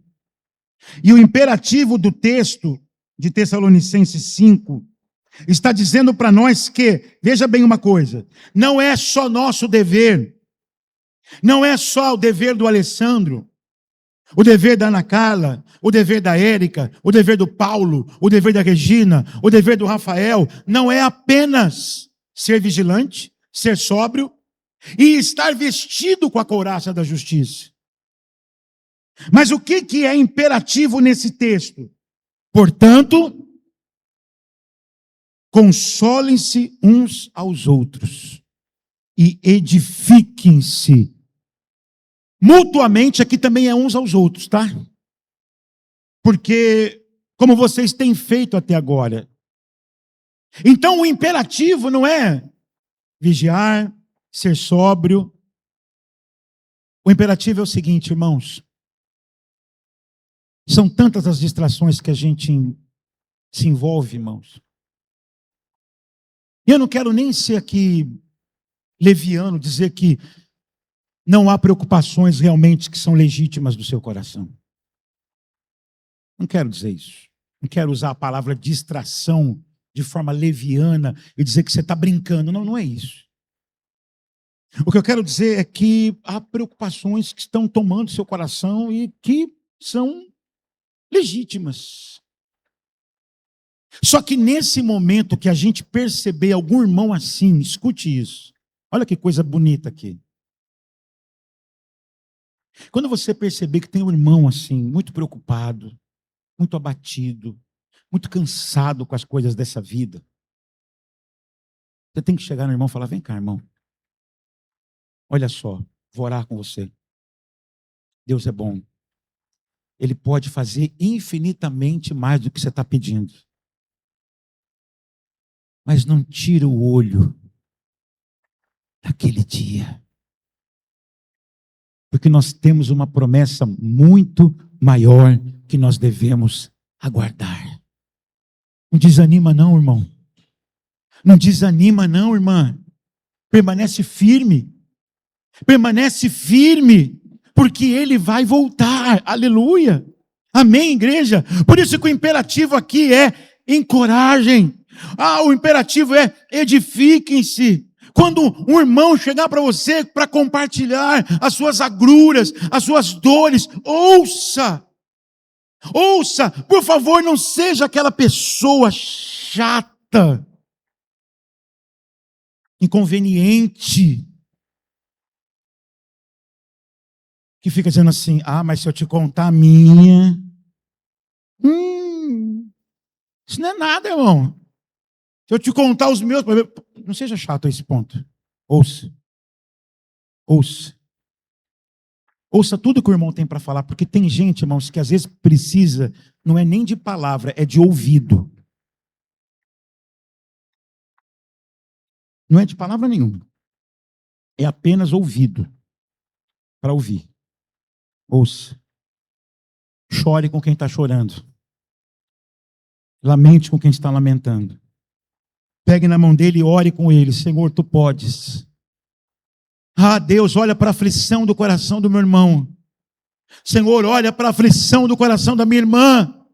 E o imperativo do texto de Tessalonicenses 5 está dizendo para nós que, veja bem uma coisa, não é só nosso dever, não é só o dever do Alessandro, o dever da Ana Carla, o dever da Érica, o dever do Paulo, o dever da Regina, o dever do Rafael, não é apenas ser vigilante, ser sóbrio e estar vestido com a couraça da justiça. Mas o que é imperativo nesse texto? Portanto, consolem-se uns aos outros e edifiquem-se mutuamente. Aqui também é uns aos outros, tá? Porque, como vocês têm feito até agora. Então, o imperativo não é vigiar, ser sóbrio. O imperativo é o seguinte, irmãos. São tantas as distrações que a gente se envolve, irmãos. Eu não quero nem ser aqui leviano, dizer que não há preocupações realmente que são legítimas do seu coração. Não quero dizer isso. Não quero usar a palavra distração de forma leviana e dizer que você está brincando. Não, não é isso. O que eu quero dizer é que há preocupações que estão tomando seu coração e que são legítimas. Só que nesse momento que a gente perceber algum irmão assim, escute isso. Olha que coisa bonita aqui. Quando você perceber que tem um irmão assim, muito preocupado, muito abatido, muito cansado com as coisas dessa vida, você tem que chegar no irmão e falar: vem cá, irmão. Olha só, vou orar com você. Deus é bom. Ele pode fazer infinitamente mais do que você está pedindo. Mas não tira o olho daquele dia. Porque nós temos uma promessa muito maior que nós devemos aguardar. Não desanima não, irmão. Não desanima não, irmã. Permanece firme. Permanece firme, porque ele vai voltar. Aleluia. Amém, igreja? Por isso que o imperativo aqui é encorajem. O imperativo é edifiquem-se. Quando um irmão chegar para você para compartilhar as suas agruras, as suas dores, ouça. Ouça, por favor, não seja aquela pessoa chata, inconveniente, que fica dizendo assim, mas se eu te contar a minha, isso não é nada, irmão. Se eu te contar os meus, não seja chato a esse ponto. Ouça. Ouça. Ouça tudo que o irmão tem para falar, porque tem gente, irmãos, que às vezes precisa, não é nem de palavra, é de ouvido. Não é de palavra nenhuma. É apenas ouvido. Para ouvir. Ouça. Chore com quem está chorando. Lamente com quem está lamentando. Pegue na mão dele e ore com ele. Senhor, tu podes. Deus, olha para a aflição do coração do meu irmão. Senhor, olha para a aflição do coração da minha irmã.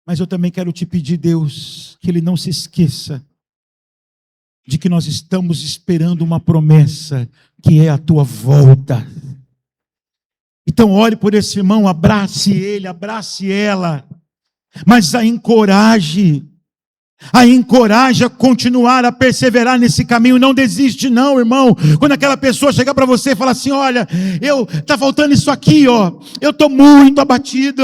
Mas eu também quero te pedir, Deus, que ele não se esqueça de que nós estamos esperando uma promessa, que é a tua volta. Então ore por esse irmão, abrace ele, abrace ela, mas a encoraje a continuar a perseverar nesse caminho. Não desiste não, irmão. Quando aquela pessoa chegar para você e falar assim, olha, tá faltando isso aqui, eu estou muito abatido,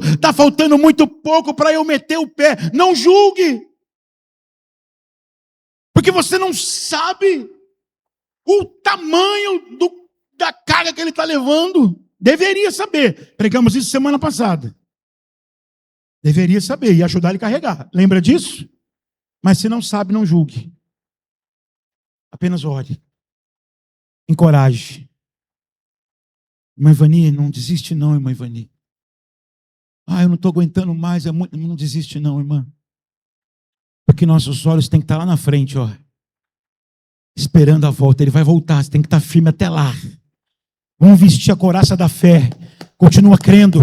está faltando muito pouco para eu meter o pé. Não julgue, porque você não sabe o tamanho da carga que ele está levando. Deveria saber, pregamos isso semana passada. Deveria saber e ajudar ele a carregar. Lembra disso? Mas se não sabe, não julgue. Apenas ore. Encoraje. Irmã Ivani, não desiste não, irmã Ivani. Eu não estou aguentando mais. Não desiste não, irmã. Porque nossos olhos têm que estar lá na frente, esperando a volta. Ele vai voltar, você tem que estar firme até lá. Vamos vestir a couraça da fé. Continua crendo.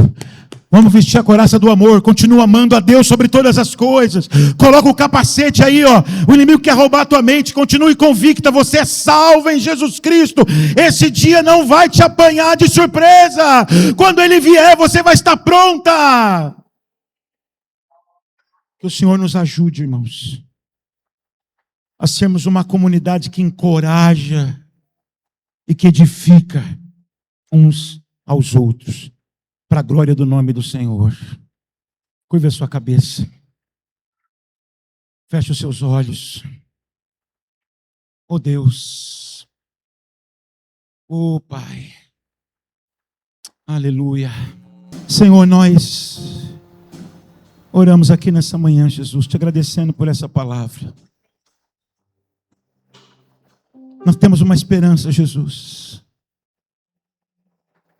Vamos vestir a couraça do amor. Continua amando a Deus sobre todas as coisas. Coloca o capacete aí, O inimigo quer roubar a tua mente. Continue convicta. Você é salva em Jesus Cristo. Esse dia não vai te apanhar de surpresa. Quando ele vier, você vai estar pronta. Que o Senhor nos ajude, irmãos, a sermos uma comunidade que encoraja e que edifica uns aos outros. Para a glória do nome do Senhor. Curva a sua cabeça. Feche os seus olhos. Deus. Pai. Aleluia. Senhor, nós oramos aqui nessa manhã, Jesus, te agradecendo por essa palavra. Nós temos uma esperança, Jesus.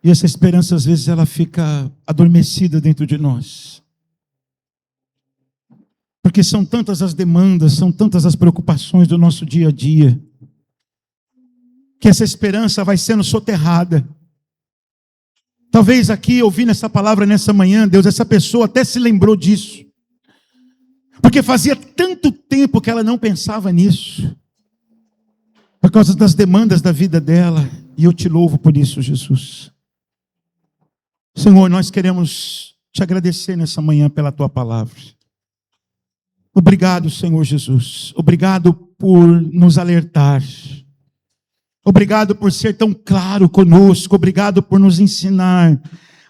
E essa esperança, às vezes, ela fica adormecida dentro de nós. Porque são tantas as demandas, são tantas as preocupações do nosso dia a dia, que essa esperança vai sendo soterrada. Talvez aqui, ouvindo essa palavra nessa manhã, Deus, essa pessoa até se lembrou disso. Porque fazia tanto tempo que ela não pensava nisso. Por causa das demandas da vida dela. E eu te louvo por isso, Jesus. Senhor, nós queremos te agradecer nessa manhã pela tua palavra. Obrigado, Senhor Jesus. Obrigado por nos alertar. Obrigado por ser tão claro conosco. Obrigado por nos ensinar.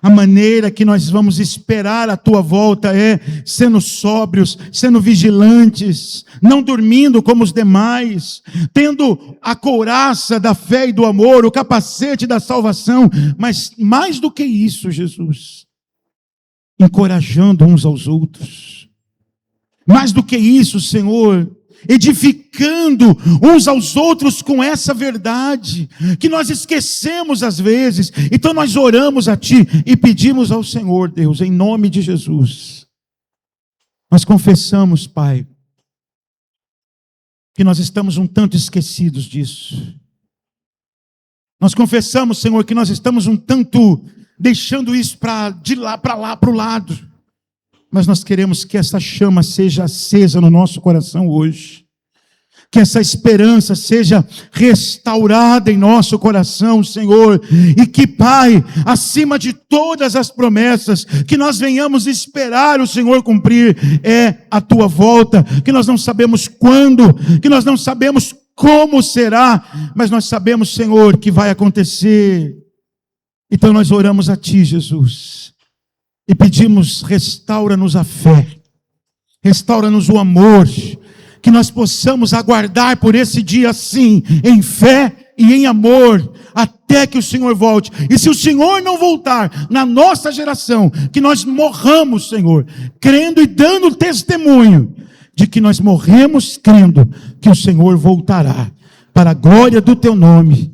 A maneira que nós vamos esperar a tua volta é sendo sóbrios, sendo vigilantes, não dormindo como os demais, tendo a couraça da fé e do amor, o capacete da salvação, mas mais do que isso, Jesus, encorajando uns aos outros. Mais do que isso, Senhor, edificando uns aos outros com essa verdade, que nós esquecemos às vezes. Então nós oramos a Ti e pedimos ao Senhor, Deus, em nome de Jesus, Nós confessamos, Pai, que nós estamos um tanto esquecidos disso. Nós confessamos, Senhor, que nós estamos um tanto deixando isso de lá para o lado. Mas nós queremos que essa chama seja acesa no nosso coração hoje. Que essa esperança seja restaurada em nosso coração, Senhor. E que, Pai, acima de todas as promessas, que nós venhamos esperar o Senhor cumprir, é a Tua volta. Que nós não sabemos quando, que nós não sabemos como será, mas nós sabemos, Senhor, que vai acontecer. Então nós oramos a Ti, Jesus, e pedimos, restaura-nos a fé, restaura-nos o amor, que nós possamos aguardar por esse dia assim, em fé e em amor, até que o Senhor volte. E se o Senhor não voltar na nossa geração, que nós morramos, Senhor, crendo e dando testemunho de que nós morremos crendo que o Senhor voltará, para a glória do Teu nome.